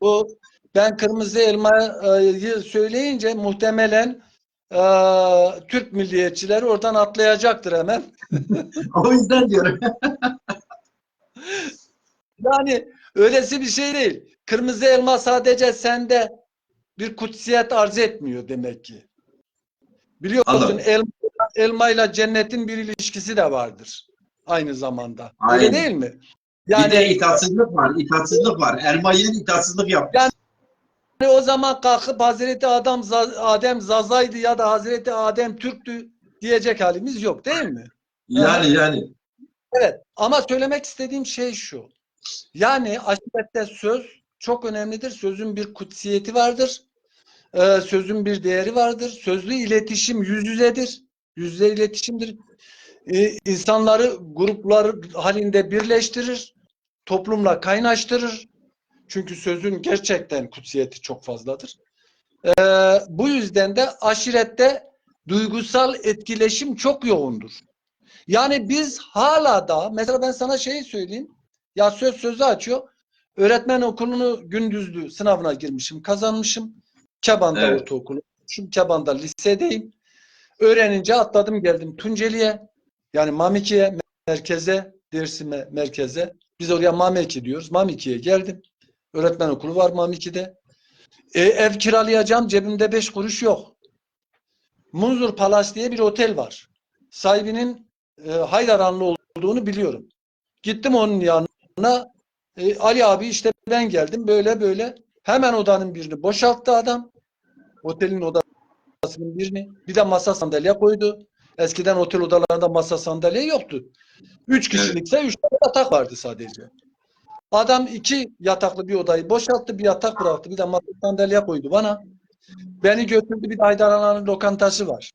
bu ben kırmızı elmayı söyleyince muhtemelen Türk milliyetçileri oradan atlayacaktır hemen. O yüzden diyorum. Yani öylesi bir şey değil. Kırmızı elma sadece sende bir kutsiyet arz etmiyor demek ki. Biliyorsun Anladım. elmayla cennetin bir ilişkisi de vardır aynı zamanda. Öyle değil Aynen. mi? Bir de Yani itaatsizlik var. İtaatsizlik var. Elma yiyen itaatsizlik yani yapmış. o zaman kalkıp Hazreti Adem Zaza'ydı ya da Hazreti Adem Türktü diyecek halimiz yok değil mi? Aha. Yani. Evet. Ama söylemek istediğim şey şu. Yani aşirette söz çok önemlidir. Sözün bir kutsiyeti vardır. Sözün bir değeri vardır. Sözlü iletişim yüz yüzedir. Yüz yüze iletişimdir. İnsanları gruplar halinde birleştirir. Toplumla kaynaştırır. Çünkü sözün gerçekten kutsiyeti çok fazladır. Bu yüzden de aşirette duygusal etkileşim çok yoğundur. Yani biz hala da mesela ben sana şeyi söyleyeyim. Ya sözü açıyor. Öğretmen okulunu gündüzlü sınavına girmişim, kazanmışım. Keban'da Evet. ortaokulu. Şimdi Keban'da lisedeyim. Öğrenince atladım geldim Tunceli'ye. Yani Mamiki'ye, merkeze, Dersim'e, merkeze. Biz oraya Mamiki diyoruz. Mamiki'ye geldim. Öğretmen okulu var Mamiki'de. Ev kiralayacağım. Cebimde 5 kuruş yok. Munzur Palace diye bir otel var. Sahibinin Haydaranlı olduğunu biliyorum. Gittim onun yanına. Ali abi işte ben geldim böyle böyle. Hemen odanın birini boşalttı adam. Otelin odasının birini. Bir de masa sandalye koydu. Eskiden otel odalarında masa sandalye yoktu. 3 Evet. kişilikse 3 tane yatak vardı sadece. Adam 2 yataklı bir odayı boşalttı. Bir yatak bıraktı. Bir de masa sandalye koydu bana. Beni götürdü bir de Haydaranlı'nın lokantası var.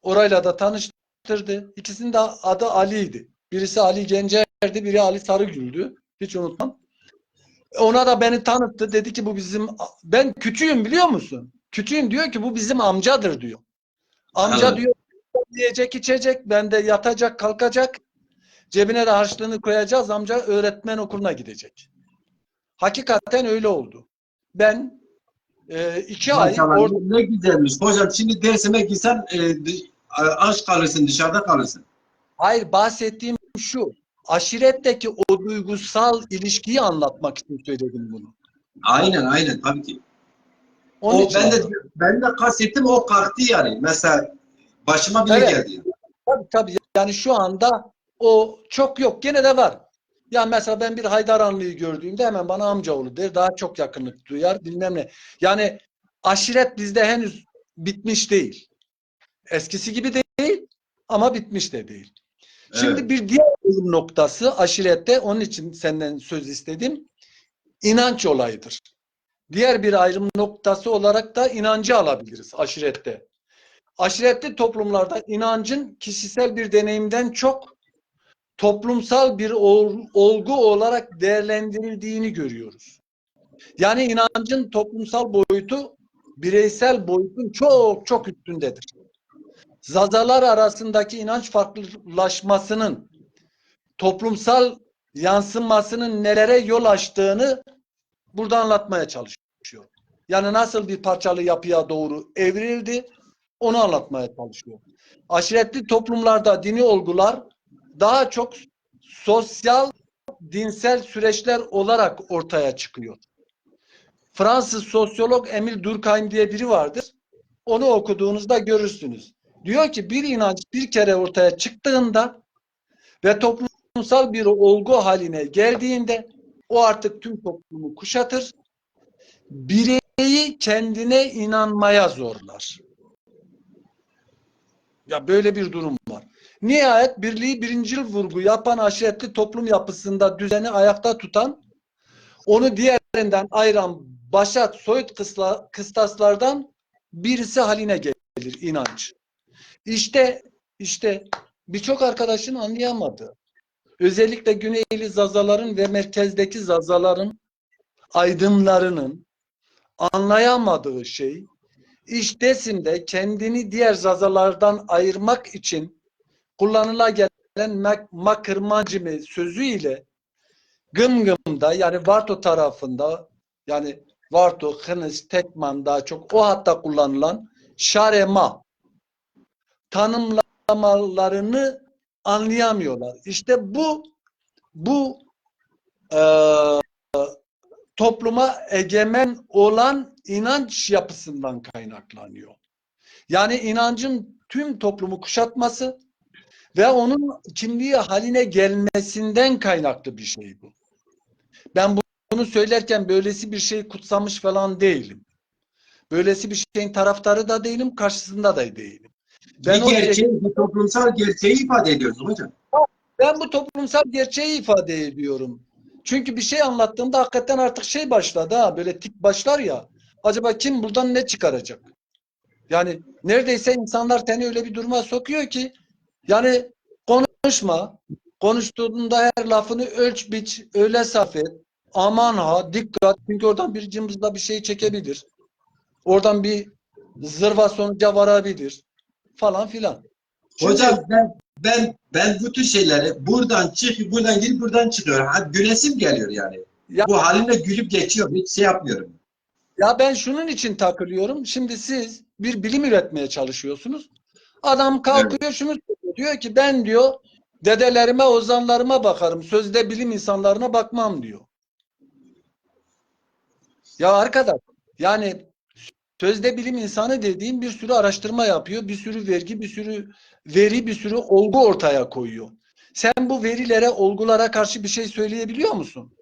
Orayla da tanıştırdı. İkisinin de adı Ali'ydi. Birisi Ali Gencer'di, biri Ali Sarıgül'dü. Hiç unutmam. Ona da beni tanıttı. Dedi ki bu bizim, ben küçüğüm biliyor musun? Küçüğüm diyor ki bu bizim amcadır diyor. Amca Anladım. diyor yiyecek içecek, ben de yatacak kalkacak. Cebine de harçlığını koyacağız. Amca öğretmen okuluna gidecek. Hakikaten öyle oldu. Ben 2 ay Maşallah orada, ne güzelmiş. Hocam şimdi dersime gitsen aç kalırsın, dışarıda kalırsın. hayır bahsettiğim şu. Aşiretteki o duygusal ilişkiyi anlatmak için söyledim bunu. Aynen tabii ki. Onun O için ben de anlattım. ben de kastettim o kalktı yani. Mesela başıma bile Evet. geldi. Tabii. Yani şu anda o çok yok. Gene de var. Ya mesela ben bir Haydaranlı'yı gördüğümde hemen bana amcaoğlu der. Daha çok yakınlık duyar. Bilmem ne. Yani aşiret bizde henüz bitmiş değil. Eskisi gibi değil ama bitmiş de değil. Şimdi Evet. bir diğer bölüm noktası aşirette, onun için senden söz istedim. İnanç olayıdır. Diğer bir ayrım noktası olarak da inancı alabiliriz aşirette. Aşiretli toplumlarda inancın kişisel bir deneyimden çok toplumsal bir olgu olarak değerlendirildiğini görüyoruz. Yani inancın toplumsal boyutu bireysel boyutun çok çok üstündedir. Zazalar arasındaki inanç farklılaşmasının toplumsal yansımasının nelere yol açtığını burada anlatmaya çalışıyor. Yani nasıl bir parçalı yapıya doğru evrildi, onu anlatmaya çalışıyor. Aşiretli toplumlarda dini olgular daha çok sosyal, dinsel süreçler olarak ortaya çıkıyor. Fransız sosyolog Emile Durkheim diye biri vardır. Onu okuduğunuzda görürsünüz. Diyor ki bir inanç bir kere ortaya çıktığında ve toplumsal bir olgu haline geldiğinde o artık tüm toplumu kuşatır. Bireyi kendine inanmaya zorlar. Ya böyle bir durum var. Nihayet birliği birincil vurgu yapan aşiretli toplum yapısında düzeni ayakta tutan, onu diğerinden ayıran başat soyut kıstaslardan birisi haline gelir inanç. İşte birçok arkadaşın anlayamadığı, özellikle Güneyli Zazaların ve merkezdeki Zazaların aydınlarının anlayamadığı şey, İş Desim'de kendini diğer Zazalardan ayırmak için kullanıla gelen makırmacime sözüyle Gımgım'da yani Varto tarafında yani Varto, Hınıs, Tekman daha çok o hatta kullanılan şarema tanımlamalarını anlayamıyorlar. İşte bu e, topluma egemen olan inanç yapısından kaynaklanıyor. Yani inancın tüm toplumu kuşatması ve onun kimliği haline gelmesinden kaynaklı bir şey bu. Ben bunu söylerken böylesi bir şey kutsamış falan değilim. Böylesi bir şeyin taraftarı da değilim, karşısında da değilim. Ben Bir gerçeği, bir toplumsal gerçeği ifade ediyorsun hocam. Ben bu toplumsal gerçeği ifade ediyorum. Çünkü bir şey anlattığımda hakikaten artık şey başladı ha, böyle tik başlar ya. Acaba kim buradan ne çıkaracak? Yani neredeyse insanlar seni öyle bir duruma sokuyor ki yani konuşma. Konuştuğunda her lafını ölç biç, öyle sarf et. Aman ha, dikkat. Çünkü oradan bir cımbızla bir şey çekebilir. Oradan bir zırva sonuca varabilir. Falan filan. Şimdi Hocam ben bu tür şeyleri buradan çık, buradan gir, buradan çıkıyor. Ha, gülesim geliyor yani. ya Bu halimle gülüp geçiyor. Hiç şey yapmıyorum. Ya ben şunun için takılıyorum. Şimdi siz bir bilim üretmeye çalışıyorsunuz. Adam Evet. kalkıyor şunu söylüyor. Diyor ki ben diyor dedelerime, ozanlarıma bakarım. Sözde bilim insanlarına bakmam diyor. Ya arkadaş yani sözde bilim insanı dediğim bir sürü araştırma yapıyor. Bir sürü vergi, bir sürü veri, bir sürü olgu ortaya koyuyor. Sen bu verilere, olgulara karşı bir şey söyleyebiliyor musun?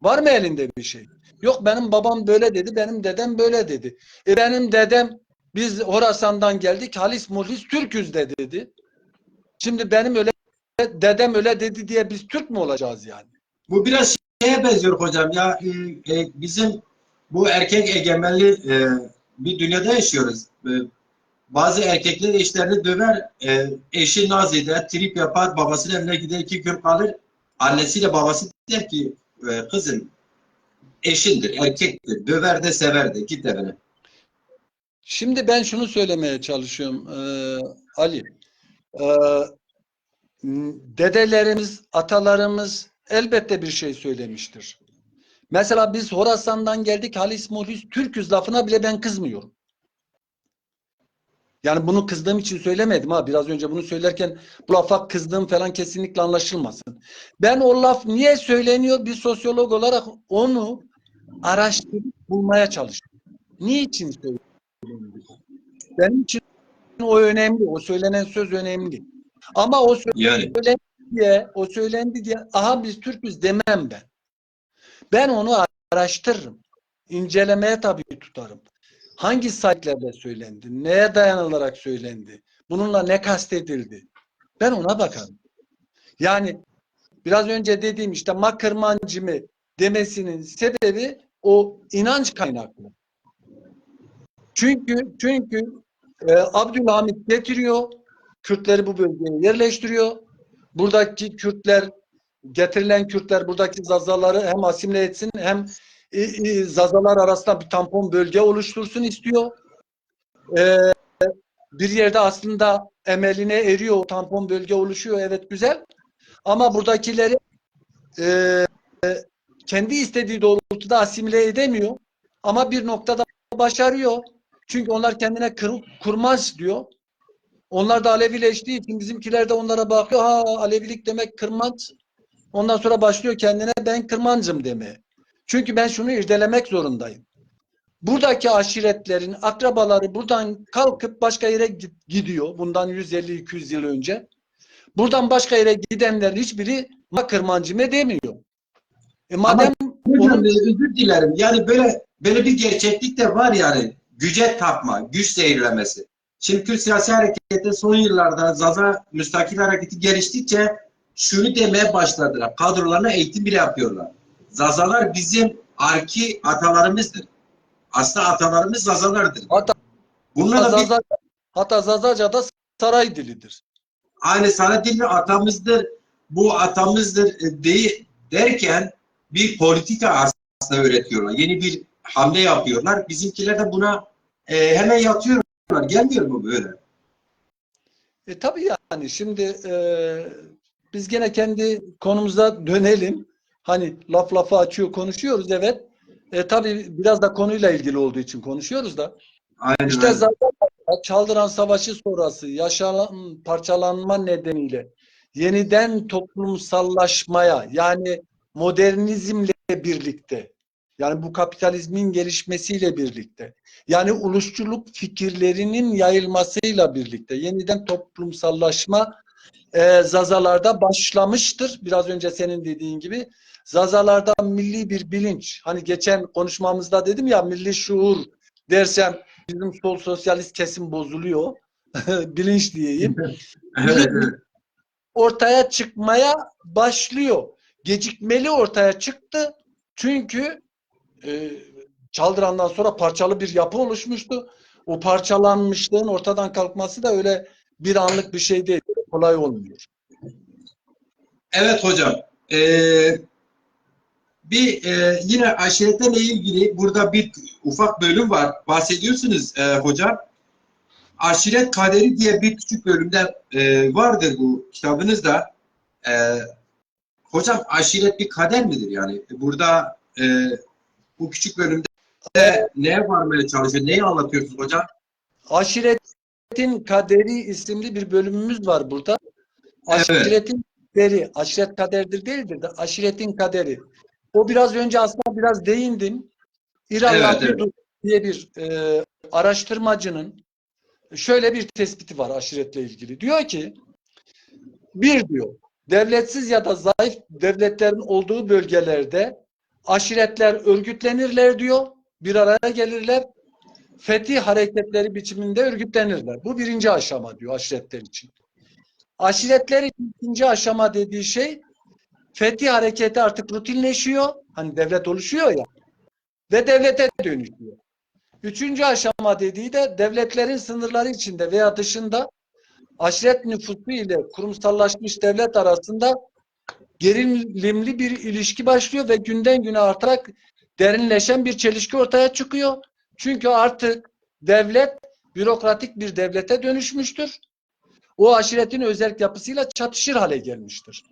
Var mı elinde bir şey? Yok benim babam böyle dedi, benim dedem böyle dedi. Benim dedem biz Horasan'dan geldik, halis muhlis Türküz de dedi. Şimdi benim öyle dedem öyle dedi diye biz Türk mü olacağız yani? Bu biraz şeye benziyor hocam ya. Bizim bu erkek egemenli bir dünyada yaşıyoruz. Bazı erkekler eşlerini döver, eşi naz eder, trip yapar, babasının evine gider 2 gün kalır. Annesiyle babası der ki kızım eşindir, erkektir, döver de sever de git evine. Şimdi ben şunu söylemeye çalışıyorum Ali. E, Dedelerimiz, atalarımız elbette bir şey söylemiştir. Mesela biz Horasan'dan geldik, halis muhlis Türküz lafına bile ben kızmıyorum. Yani bunu kızdığım için söylemedim ha. Biraz önce bunu söylerken bu lafa kızdığım falan kesinlikle anlaşılmasın. Ben o laf niye söyleniyor? Bir sosyolog olarak onu araştırıp bulmaya çalışıyorum. Niçin söyleniyor? Benim için o önemli. O söylenen söz önemli. Ama Yani o söylendi diye aha biz Türk'üz demem ben. Ben onu araştırırım. İncelemeye tabii tutarım. Hangi sayıklarla söylendi? Neye dayanılarak söylendi? Bununla ne kastedildi? Ben ona bakarım. Yani biraz önce dediğim işte makırmancı mı demesinin sebebi o inanç kaynaklı. Çünkü Abdülhamit getiriyor, Kürtleri bu bölgeye yerleştiriyor. Buradaki Kürtler, getirilen Kürtler buradaki Zazaları hem asimile etsin hem Zazalar arasında bir tampon bölge oluştursun istiyor. E, Bir yerde aslında emeline eriyor, o tampon bölge oluşuyor. Evet güzel. Ama buradakileri e, kendi istediği doğrultuda asimile edemiyor. Ama bir noktada başarıyor. Çünkü onlar kendine kurmaz diyor. Onlar da Alevileştiği için bizimkiler de onlara bakıyor. Ha Alevilik demek kırmanç. Ondan sonra başlıyor kendine ben kırmancım demeye. Çünkü ben şunu irdelemek zorundayım. Buradaki aşiretlerin akrabaları buradan kalkıp başka yere gidiyor. Bundan 150-200 yıl önce. Buradan başka yere gidenlerin hiçbiri Kırmancıme demiyor. ama Madem hocam onun özür dilerim. Yani böyle bir gerçeklik de var yani. Güce tapma, güç zehirlemesi. Şimdi Kürt siyasi hareketi son yıllarda Zaza müstakil hareketi geliştikçe şunu demeye başladılar. Kadrolarına eğitim bile yapıyorlar. Zazalar bizim arki atalarımızdır. Aslında atalarımız Zazalardır. hatta Bununla da bir Zaza, hatta Zazaca'da saray dilidir. aynı sana değil mi atamızdır, bu atamızdır derken bir politika aslında öğretiyorlar. Yeni bir hamle yapıyorlar. Bizimkiler de buna hemen yatıyorlar. Gelmiyor mu böyle? Tabii yani şimdi biz gene kendi konumuza dönelim. Hani laf lafı açıyor konuşuyoruz evet. Tabii biraz da konuyla ilgili olduğu için konuşuyoruz da. Aynen İşte aynen. Çaldıran Savaşı sonrası yaşanan parçalanma nedeniyle yeniden toplumsallaşmaya, yani modernizmle birlikte, yani bu kapitalizmin gelişmesiyle birlikte, yani ulusçuluk fikirlerinin yayılmasıyla birlikte yeniden toplumsallaşma Zazalarda başlamıştır. Biraz önce senin dediğin gibi Zazalarda milli bir bilinç, hani geçen konuşmamızda dedim ya, milli şuur dersem bizim sol sosyalist kesim bozuluyor. Bilinç diyeyim. Evet, Milli evet. ortaya çıkmaya başlıyor. Gecikmeli ortaya çıktı. Çünkü e, Çaldıran'dan sonra parçalı bir yapı oluşmuştu. O parçalanmışlığın ortadan kalkması da öyle bir anlık bir şey değil. Kolay olmuyor. Evet hocam. Yine aşiretlerle ilgili burada bir ufak bölüm var. Bahsediyorsunuz hocam. Aşiret kaderi diye bir küçük bölümde vardır bu kitabınızda. E, Hocam aşiret bir kader midir yani? Burada bu küçük bölümde neye varmaya çalışıyor? Neyi anlatıyorsunuz hocam? Aşiretin Kaderi isimli bir bölümümüz var burada. Evet, Aşiretin kaderi, aşiret kaderdir değildir de aşiretin kaderi. O biraz önce aslında biraz değindim. İran evet, evet. Lapidus diye bir araştırmacının şöyle bir tespiti var aşiretle ilgili. Diyor ki, bir diyor, devletsiz ya da zayıf devletlerin olduğu bölgelerde aşiretler örgütlenirler diyor. Bir araya gelirler. Fetih hareketleri biçiminde örgütlenirler. Bu birinci aşama diyor aşiretler için. Aşiretlerin ikinci aşama dediği şey, fetih hareketi artık rutinleşiyor. Hani devlet oluşuyor ya ve devlete dönüşüyor. Üçüncü aşama dediği de devletlerin sınırları içinde veya dışında aşiret nüfusu ile kurumsallaşmış devlet arasında gerilimli bir ilişki başlıyor ve günden güne artarak derinleşen bir çelişki ortaya çıkıyor. Çünkü artık devlet bürokratik bir devlete dönüşmüştür. O aşiretin özellik yapısıyla çatışır hale gelmiştir.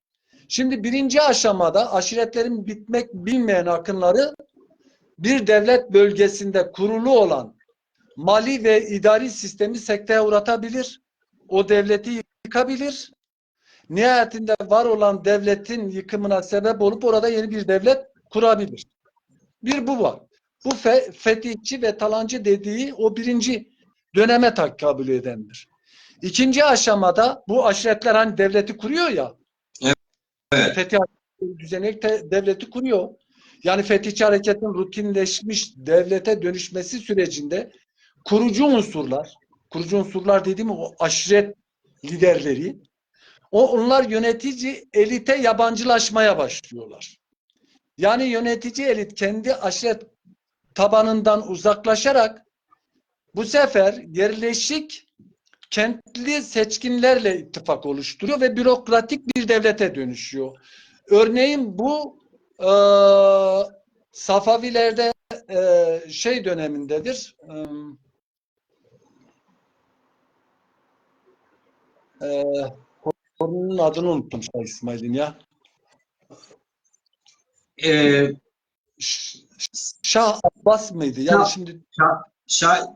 Şimdi birinci aşamada aşiretlerin bitmek bilmeyen akınları bir devlet bölgesinde kurulu olan mali ve idari sistemi sekteye uğratabilir. O devleti yıkabilir. Nihayetinde var olan devletin yıkımına sebep olup orada yeni bir devlet kurabilir. Bir bu var. Bu fetihçi ve talancı dediği o birinci döneme takabül edendir. İkinci aşamada bu aşiretler hani devleti kuruyor ya, Evet. fetih düzenek devleti kuruyor. Yani fetihçi hareketin rutinleşmiş devlete dönüşmesi sürecinde kurucu unsurlar dediğim o aşiret liderleri, onlar yönetici elite yabancılaşmaya başlıyorlar. Yani yönetici elit kendi aşiret tabanından uzaklaşarak bu sefer yerleşik kentli seçkinlerle ittifak oluşturuyor ve bürokratik bir devlete dönüşüyor. Örneğin bu Safavilerde şey dönemindedir. Torunun adını unuttum Şah İsmail'in ya. Ee, Şah Abbas mıydı? Yani Şah, şimdi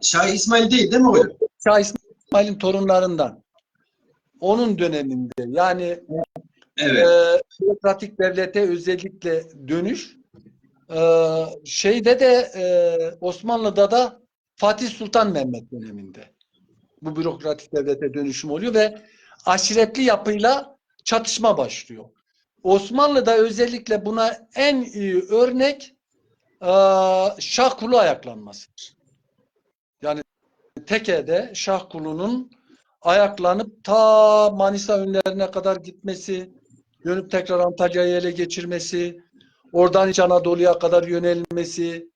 Şah İsmail değil mi hocam? Şah İsmail'in torunlarından. Onun döneminde yani Evet. bürokratik devlete özellikle dönüş. Şeyde de Osmanlı'da da Fatih Sultan Mehmet döneminde bu bürokratik devlete dönüşüm oluyor ve aşiretli yapıyla çatışma başlıyor. Osmanlı'da özellikle buna en iyi örnek Şah Kulu ayaklanmasıdır. Yani Teke'de Şah Kulu'nun ayaklanıp ta Manisa önlerine kadar gitmesi, dönüp tekrar Antalya'yı ele geçirmesi, oradan İç Anadolu'ya kadar yönelmesi,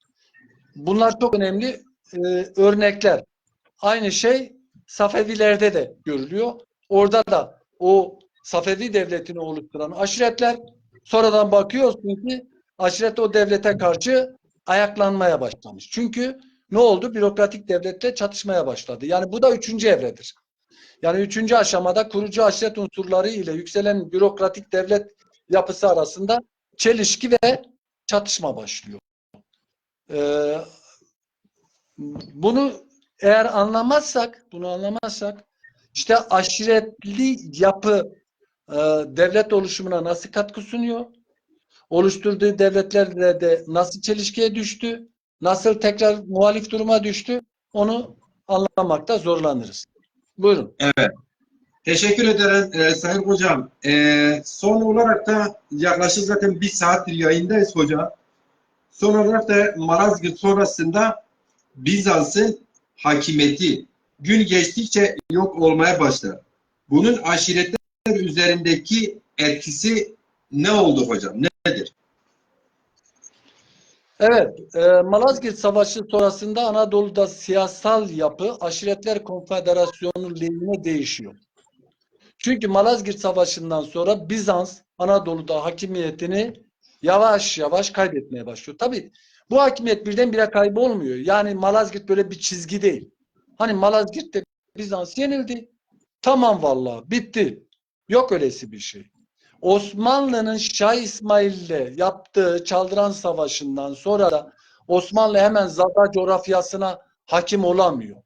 bunlar çok önemli örnekler. Aynı şey Safevilerde de görülüyor. Orada da o Safevi devletini oluşturan aşiretler, sonradan bakıyorsun ki aşiret o devlete karşı ayaklanmaya başlamış. Çünkü ne oldu? Bürokratik devletle çatışmaya başladı. Yani bu da üçüncü evredir. Yani üçüncü aşamada kurucu aşiret unsurları ile yükselen bürokratik devlet yapısı arasında çelişki ve çatışma başlıyor. Bunu Eğer anlamazsak, bunu anlamazsak, işte aşiretli yapı devlet oluşumuna nasıl katkı sunuyor? Oluşturduğu devletlerle de nasıl çelişkiye düştü? Nasıl tekrar muhalif duruma düştü? Onu anlamakta zorlanırız. Buyurun. Evet. Teşekkür ederim Sayın Hocam. Son olarak da yaklaşık zaten bir saattir yayındayız hocam. Son olarak da Malazgirt sonrasında Bizans'ın hakimiyeti gün geçtikçe yok olmaya başlar. Bunun aşiretler üzerindeki etkisi ne oldu hocam? Nedir? Evet, Malazgirt Savaşı sonrasında Anadolu'da siyasal yapı Aşiretler Konfederasyonu lehine değişiyor. Çünkü Malazgirt Savaşı'ndan sonra Bizans Anadolu'da hakimiyetini yavaş yavaş kaybetmeye başlıyor. Tabii bu hakimiyet birdenbire kaybolmuyor. Yani Malazgirt böyle bir çizgi değil. Hani Malazgirt'te Bizans yenildi. Tamam vallahi bitti. Yok öylesi bir şey. Osmanlı'nın Şah İsmail'le yaptığı Çaldıran Savaşı'ndan sonra da Osmanlı hemen Zaza coğrafyasına hakim olamıyor.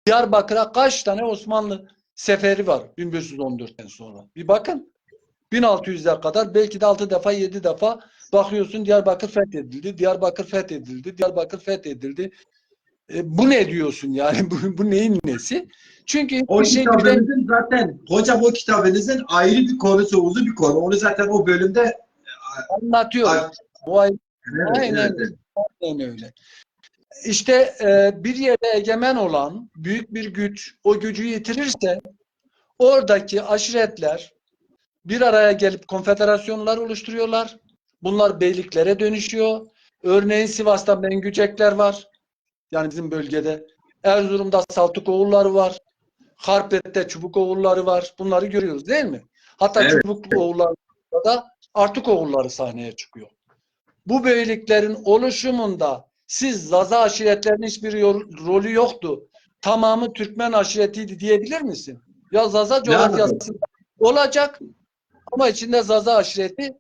Diyarbakır'a kaç tane Osmanlı seferi var 1514'ten sonra? Bir bakın. 1600'e kadar belki de 6 defa 7 defa bakıyorsun Diyarbakır fethedildi, Diyarbakır fethedildi, Diyarbakır fethedildi. Bu ne diyorsun yani? Bu neyin nesi? Çünkü O bir şey birden kitabınızın zaten hocam o kitabınızın ayrı bir konusu, uzun bir konu. Onu zaten o bölümde anlatıyor. evet, Bu ay evet, aynen, evet. aynen öyle. İşte bir yere egemen olan büyük bir güç o gücü yitirirse oradaki aşiretler bir araya gelip konfederasyonlar oluşturuyorlar. Bunlar beyliklere dönüşüyor. Örneğin Sivas'ta Mengücekler var. Yani bizim bölgede. Erzurum'da Saltukoğulları var. Harpet'te Çubukoğulları var. Bunları görüyoruz değil mi? Hatta Evet. Çubukoğulları'da da Artukoğulları sahneye çıkıyor. Bu beyliklerin oluşumunda siz Zaza aşiretlerinin hiçbir rolü yoktu. Tamamı Türkmen aşiretiydi diyebilir misin? Ya Zaza Ne coğrafyası anladım? olacak ama içinde Zaza aşireti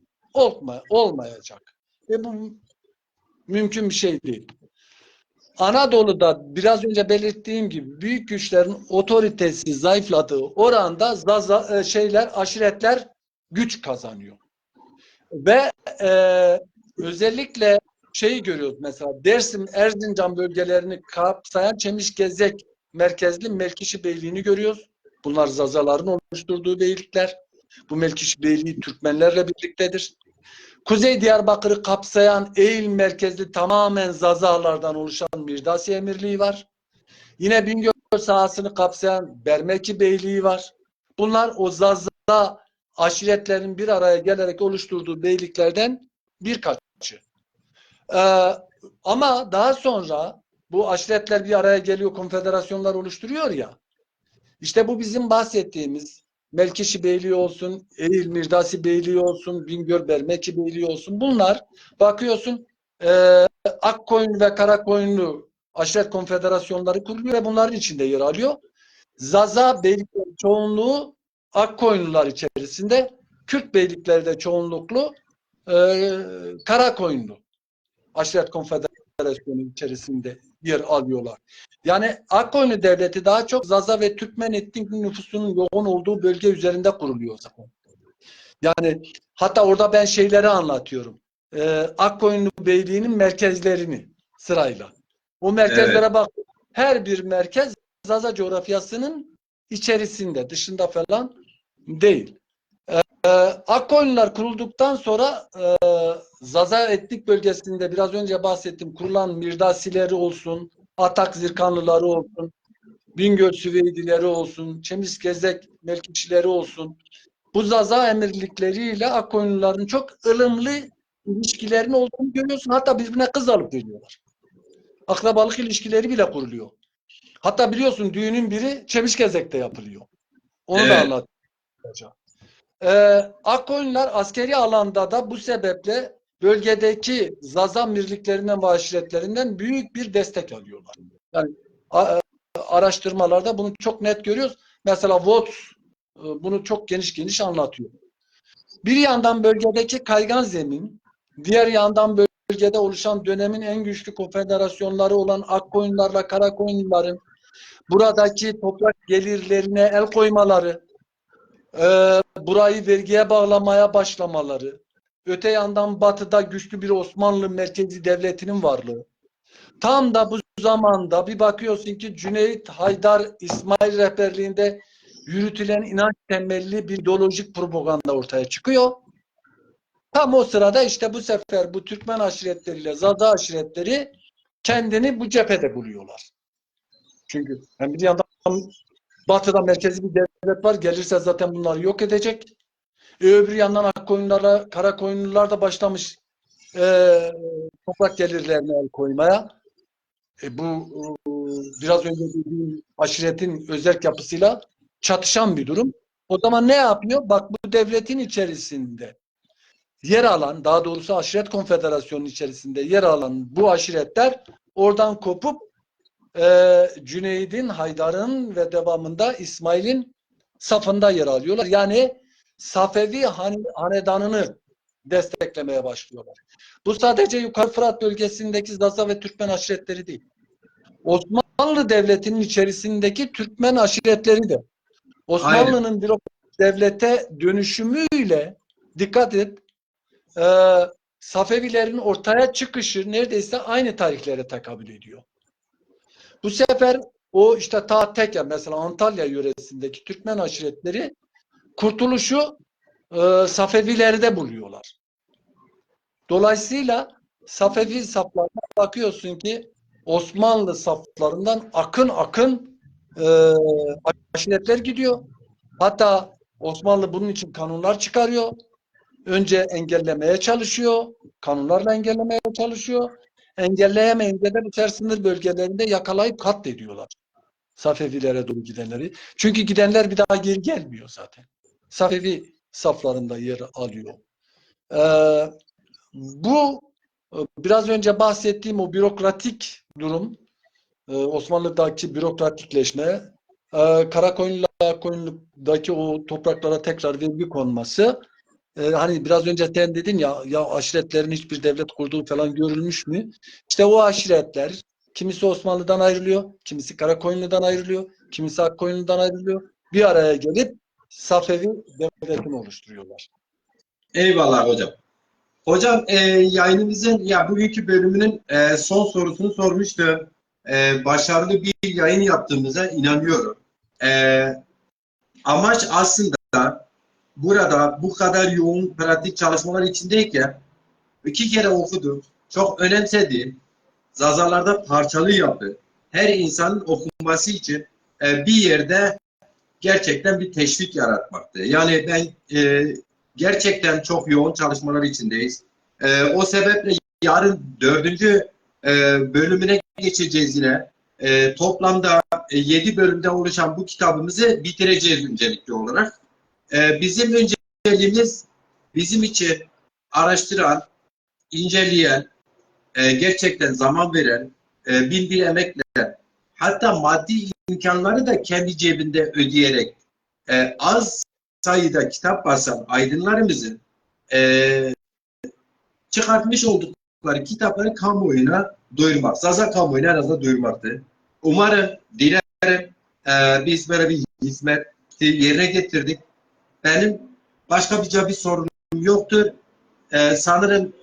olmayacak. Ve bu mümkün bir şey değil. Anadolu'da biraz önce belirttiğim gibi büyük güçlerin otoritesi zayıfladığı oranda aşiretler güç kazanıyor. Ve e, özellikle şeyi görüyoruz mesela Dersim, Erzincan bölgelerini kapsayan Çemişgezek merkezli Melkişi Beyliği'ni görüyoruz. Bunlar Zazaların oluşturduğu beylikler. Bu Melkişi Beyliği Türkmenlerle birliktedir. Kuzey Diyarbakır'ı kapsayan Eğil merkezli tamamen Zazalardan oluşan Mirdasi Emirliği var. Yine Bingöl sahasını kapsayan Bermeki Beyliği var. Bunlar o Zaza aşiretlerin bir araya gelerek oluşturduğu beyliklerden birkaçı. Ee, ama daha sonra bu aşiretler bir araya geliyor, konfederasyonlar oluşturuyor ya. İşte bu bizim bahsettiğimiz Melkişi Beyliği olsun, Eğil Mirdasi Beyliği olsun, Bingöl Bermeki Beyliği olsun. Bunlar bakıyorsun e, Akkoyun ve Karakoyunlu aşiret konfederasyonları kuruluyor ve bunların içinde yer alıyor. Zaza beylikleri çoğunluğu Akkoyunlular içerisinde, Kürt beylikleri de çoğunluklu Karakoyunlu aşiret konfederasyonu içerisinde yer alıyorlar. Yani Akkoyunlu Devleti daha çok Zaza ve Türkmen etnik nüfusunun yoğun olduğu bölge üzerinde kuruluyor zaten. Yani hatta orada ben şeyleri anlatıyorum. Akkoyunlu Beyliği'nin merkezlerini sırayla. O Evet. merkezlere bak. Her bir merkez Zaza coğrafyasının içerisinde, dışında falan değil. Akkoyunlular kurulduktan sonra Zaza etnik bölgesinde biraz önce bahsettim kurulan Mirdasileri olsun, Atak Zirkanlıları olsun, Bingöl Süveydileri olsun, Çemişgezek Melkişileri olsun. Bu Zaza emirlikleriyle Akkoyunluların çok ılımlı ilişkilerinin olduğunu görüyorsun. Hatta birbirine kız alıp veriyorlar. Akrabalık ilişkileri bile kuruluyor. Hatta biliyorsun düğünün biri Çemişgezek'te yapılıyor. Onu da Evet. anlatacağım. Akkoyunlular askeri alanda da bu sebeple bölgedeki Zaza birliklerinden ve aşiretlerinden büyük bir destek alıyorlar. Yani araştırmalarda bunu çok net görüyoruz. Mesela Watts bunu çok geniş anlatıyor. Bir yandan bölgedeki kaygan zemin, diğer yandan bölgede oluşan dönemin en güçlü konfederasyonları olan Akkoyunlularla Karakoyunluların buradaki toprak gelirlerine el koymaları, burayı vergiye bağlamaya başlamaları, öte yandan batıda güçlü bir Osmanlı merkezi devletinin varlığı. Tam da bu zamanda bir bakıyorsun ki Cüneyt Haydar İsmail rehberliğinde yürütülen inanç temelli bir ideolojik propaganda ortaya çıkıyor. Tam o sırada işte bu sefer bu Türkmen aşiretleriyle Zaza aşiretleri kendini bu cephede buluyorlar. Çünkü hem bir yandan batıda merkezi bir devlet var. Gelirse zaten bunları yok edecek. Öbür yandan Akkoyunlularla Karakoyunlular da başlamış toprak gelirlerine el koymaya. Bu biraz önce dediğim aşiretin özerk yapısıyla çatışan bir durum. O zaman ne yapıyor? Bak bu devletin içerisinde yer alan, daha doğrusu aşiret konfederasyonunun içerisinde yer alan bu aşiretler oradan kopup Cüneyd'in, Haydar'ın ve devamında İsmail'in safında yer alıyorlar. Yani Safevi hanedanını desteklemeye başlıyorlar. Bu sadece Yukarı Fırat bölgesindeki Zaza ve Türkmen aşiretleri değil. Osmanlı Devleti'nin içerisindeki Türkmen aşiretleri de Osmanlı'nın bir devlete dönüşümüyle dikkat et Safevilerin ortaya çıkışı neredeyse aynı tarihlere tekabül ediyor. Bu sefer o işte ta Teke mesela Antalya yöresindeki Türkmen aşiretleri kurtuluşu Safevilerde buluyorlar. Dolayısıyla Safevi saflarına bakıyorsun ki Osmanlı saflarından akın akın aşiretler gidiyor. Hatta Osmanlı bunun için kanunlar çıkarıyor. Önce engellemeye çalışıyor. Kanunlarla engellemeye çalışıyor. Engelleyemeyince de bu sefer sınır bölgelerinde yakalayıp katlediyorlar. Safevilere doğru gidenleri. Çünkü gidenler bir daha geri gelmiyor zaten. Safevi saflarında yer alıyor. Bu biraz önce bahsettiğim o bürokratik durum, Osmanlı'daki bürokratikleşme, Karakoyunlu'daki o topraklara tekrar vergi konması, hani biraz önce sen dedin ya aşiretlerin hiçbir devlet kurduğu falan görülmüş mü? İşte o aşiretler kimisi Osmanlı'dan ayrılıyor, kimisi Karakoyunlu'dan ayrılıyor, kimisi Akkoyunlu'dan ayrılıyor. Bir araya gelip Safevi devletini oluşturuyorlar. Eyvallah hocam. Hocam yayınımızın bugünkü bölümünün son sorusunu sormuştu. Başarılı bir yayın yaptığımıza inanıyorum. Amaç aslında burada bu kadar yoğun pratik çalışmalar içindeyken 2 kere okudum. Çok önemsediğim Zazalarda parçalı yapı her insanın okunması için bir yerde gerçekten bir teşvik yaratmaktı. Yani ben gerçekten çok yoğun çalışmalar içindeyiz. O sebeple yarın 4. Bölümüne geçeceğiz yine. Toplamda 7 bölümden oluşan bu kitabımızı bitireceğiz öncelikli olarak. Bizim önceliğimiz bizim için araştıran, inceleyen, gerçekten zaman veren, bin bir emekle hatta maddi imkanları da kendi cebinde ödeyerek az sayıda kitap basan aydınlarımızın çıkartmış oldukları kitapları kamuoyuna duyurmak. Zaza kamuoyuna en azından duyurmaktır. Umarım, dilerim biz böyle bir hizmet yerine getirdik. Benim başka bir sorunum yoktur. Sanırım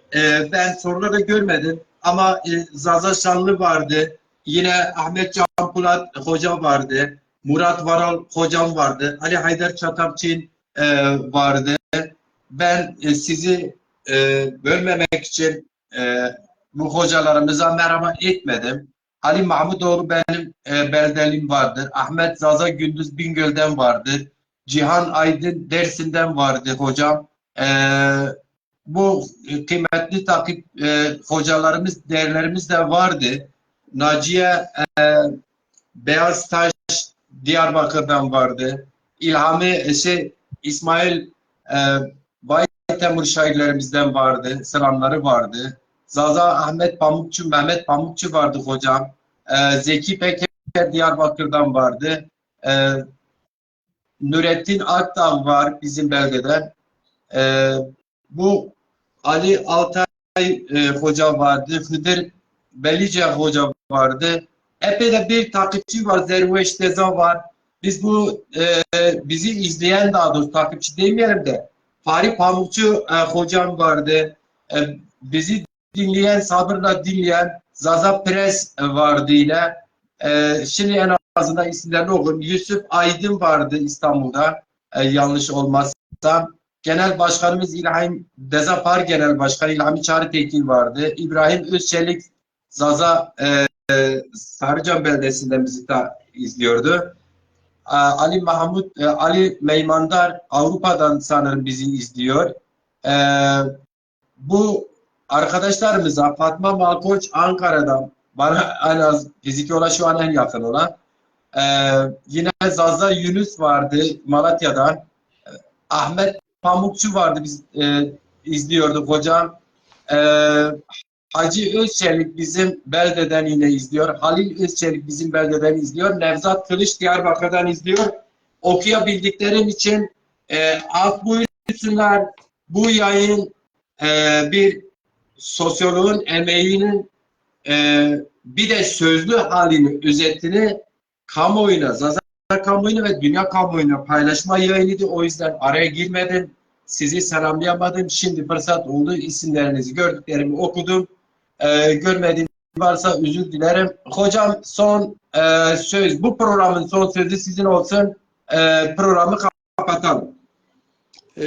ben soruları görmedim ama Zaza Şanlı vardı. Yine Ahmet Can Polat hoca vardı. Murat Varal hocam vardı. Ali Haydar Çatapçı'nın vardı. Ben sizi bölmemek için bu hocalarımıza merhaba etmedim. Ali Mahmutoğlu benim beldelim vardır. Ahmet Zaza Gündüz Bingöl'den vardır. Cihan Aydın Dersim'den vardı hocam. Bu kıymetli takip hocalarımız, değerlerimiz de vardı. Naciye Beyaztaş Diyarbakır'dan vardı. İlhami İsmail Baytemur şairlerimizden vardı. Selamları vardı. Zaza Ahmet Pamukçu, Mehmet Pamukçu vardı hocam. Zeki Peker Diyarbakır'dan vardı. Nurettin Akdağ var bizim belgeden. Bu Ali Altay Hoca vardı. Hıdır Belice Hoca vardı. Epey de bir takipçi var. Zerveş Teza var. Biz bu bizi izleyen, daha doğrusu takipçi demeyelim de, Fahri Pamukçu hocam vardı. Bizi dinleyen, sabırla dinleyen Zaza Pres vardı yine. Şimdi en azından isimlerini okuyayım. Yusuf Aydın vardı İstanbul'da. Yanlış olmazsam. Genel Başkanımız İlhami Dezapar Genel Başkanı İlhami Çağrıtekin vardı. İbrahim Özçelik Zaza Sarıcan Beldesi'nden bizi izliyordu. Ali Meymandar Avrupa'dan sanırım bizi izliyor. Bu arkadaşlarımıza Fatma Malkoç Ankara'dan, bana en az fiziki olarak şu an en yakın olan. Yine Zaza Yunus vardı Malatya'dan. Ahmet Pamukçu vardı, biz izliyorduk hocam. Hacı Özçelik bizim beldeden yine izliyor. Halil Özçelik bizim beldeden izliyor. Nevzat Kılıç Diyarbakır'dan izliyor. Okuyabildiklerim için af buyursunlar. Bu yayın bir sosyoloğun emeğinin bir de sözlü halini, özetini kamuoyuna, Zaza kamuoyuna ve dünya kamuoyuna paylaşma yayınıydı. O yüzden araya girmedim. Sizi selamlayamadım. Şimdi fırsat oldu. İsimlerinizi, gördüklerimi okudum. Görmediğim varsa özür dilerim. Hocam son söz, bu programın son sözü sizin olsun. Programı kapatalım.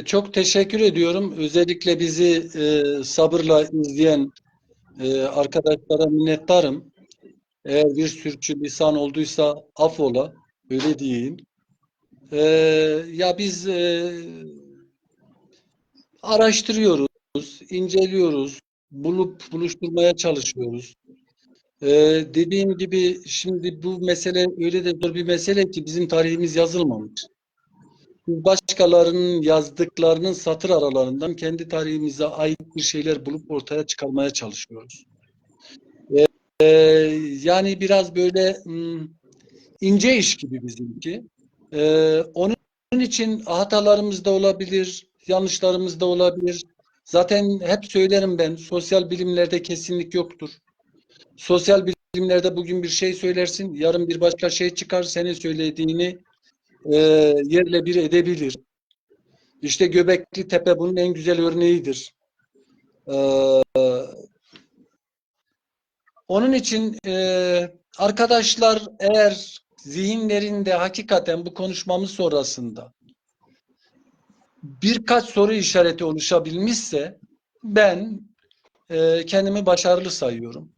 Çok teşekkür ediyorum. Özellikle bizi sabırla izleyen arkadaşlara minnettarım. Eğer bir sürçülisan olduysa affola, öyle diyeyim. Ya biz araştırıyoruz, inceliyoruz, bulup buluşturmaya çalışıyoruz. Dediğim gibi şimdi bu mesele öyle de zor bir mesele ki bizim tarihimiz yazılmamış. Biz başkalarının yazdıklarının satır aralarından kendi tarihimize ait bir şeyler bulup ortaya çıkarmaya çalışıyoruz. Yani biraz böyle ince iş gibi bizimki. Onun için hatalarımız da olabilir, yanlışlarımız da olabilir. Zaten hep söylerim ben, sosyal bilimlerde kesinlik yoktur. Sosyal bilimlerde bugün bir şey söylersin, yarın bir başka şey çıkar, senin söylediğini yerle bir edebilir. İşte Göbekli Tepe bunun en güzel örneğidir. Onun için arkadaşlar, eğer zihinlerinde hakikaten bu konuşmamız sonrasında birkaç soru işareti oluşabilmişse ben kendimi başarılı sayıyorum.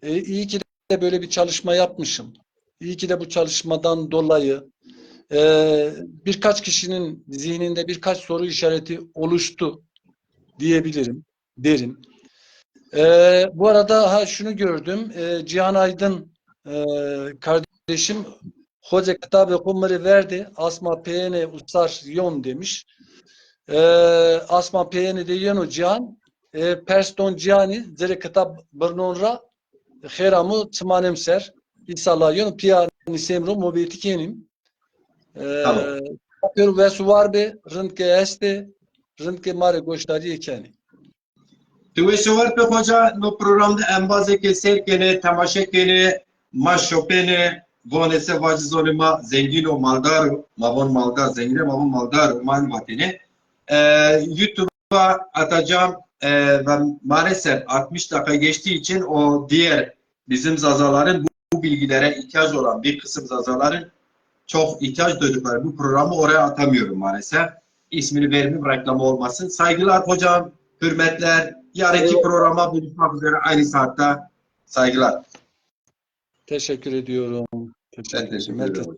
İyi ki de böyle bir çalışma yapmışım. İyi ki de bu çalışmadan dolayı birkaç kişinin zihninde birkaç soru işareti oluştu diyebilirim, derim. Bu arada şunu gördüm. Cihan Aydın kardeşim Hoca kitabı kumları verdi. Asma peyene usar yon demiş. Asma peyene de yonu Cihan Perston Cihani zere kitap bırnonra xeramı tımanem ser. İnşallah yon piyani semro mobeti kenim. Tamam. Pero vesu var be rıntke este rıntke mare goştari ekeni. Tu şovar pe hoca no programda en bazı keser kene tamaşa kene maşopene vonese vacı zolima zengin o maldar mavon maldar zengin mavon maldar man vatine YouTube'a atacağım ve maalesef 60 dakika geçtiği için o diğer bizim zazaların bu bilgilere ihtiyaç olan bir kısım zazaların çok ihtiyaç duydukları bu programı oraya atamıyorum maalesef. İsmini vermeyeyim, reklamı olmasın. Saygılar hocam, hürmetler. Yarınki programa buluşmak üzere aynı saatte. Saygılar. Teşekkür ediyorum. Ben teşekkür ederim.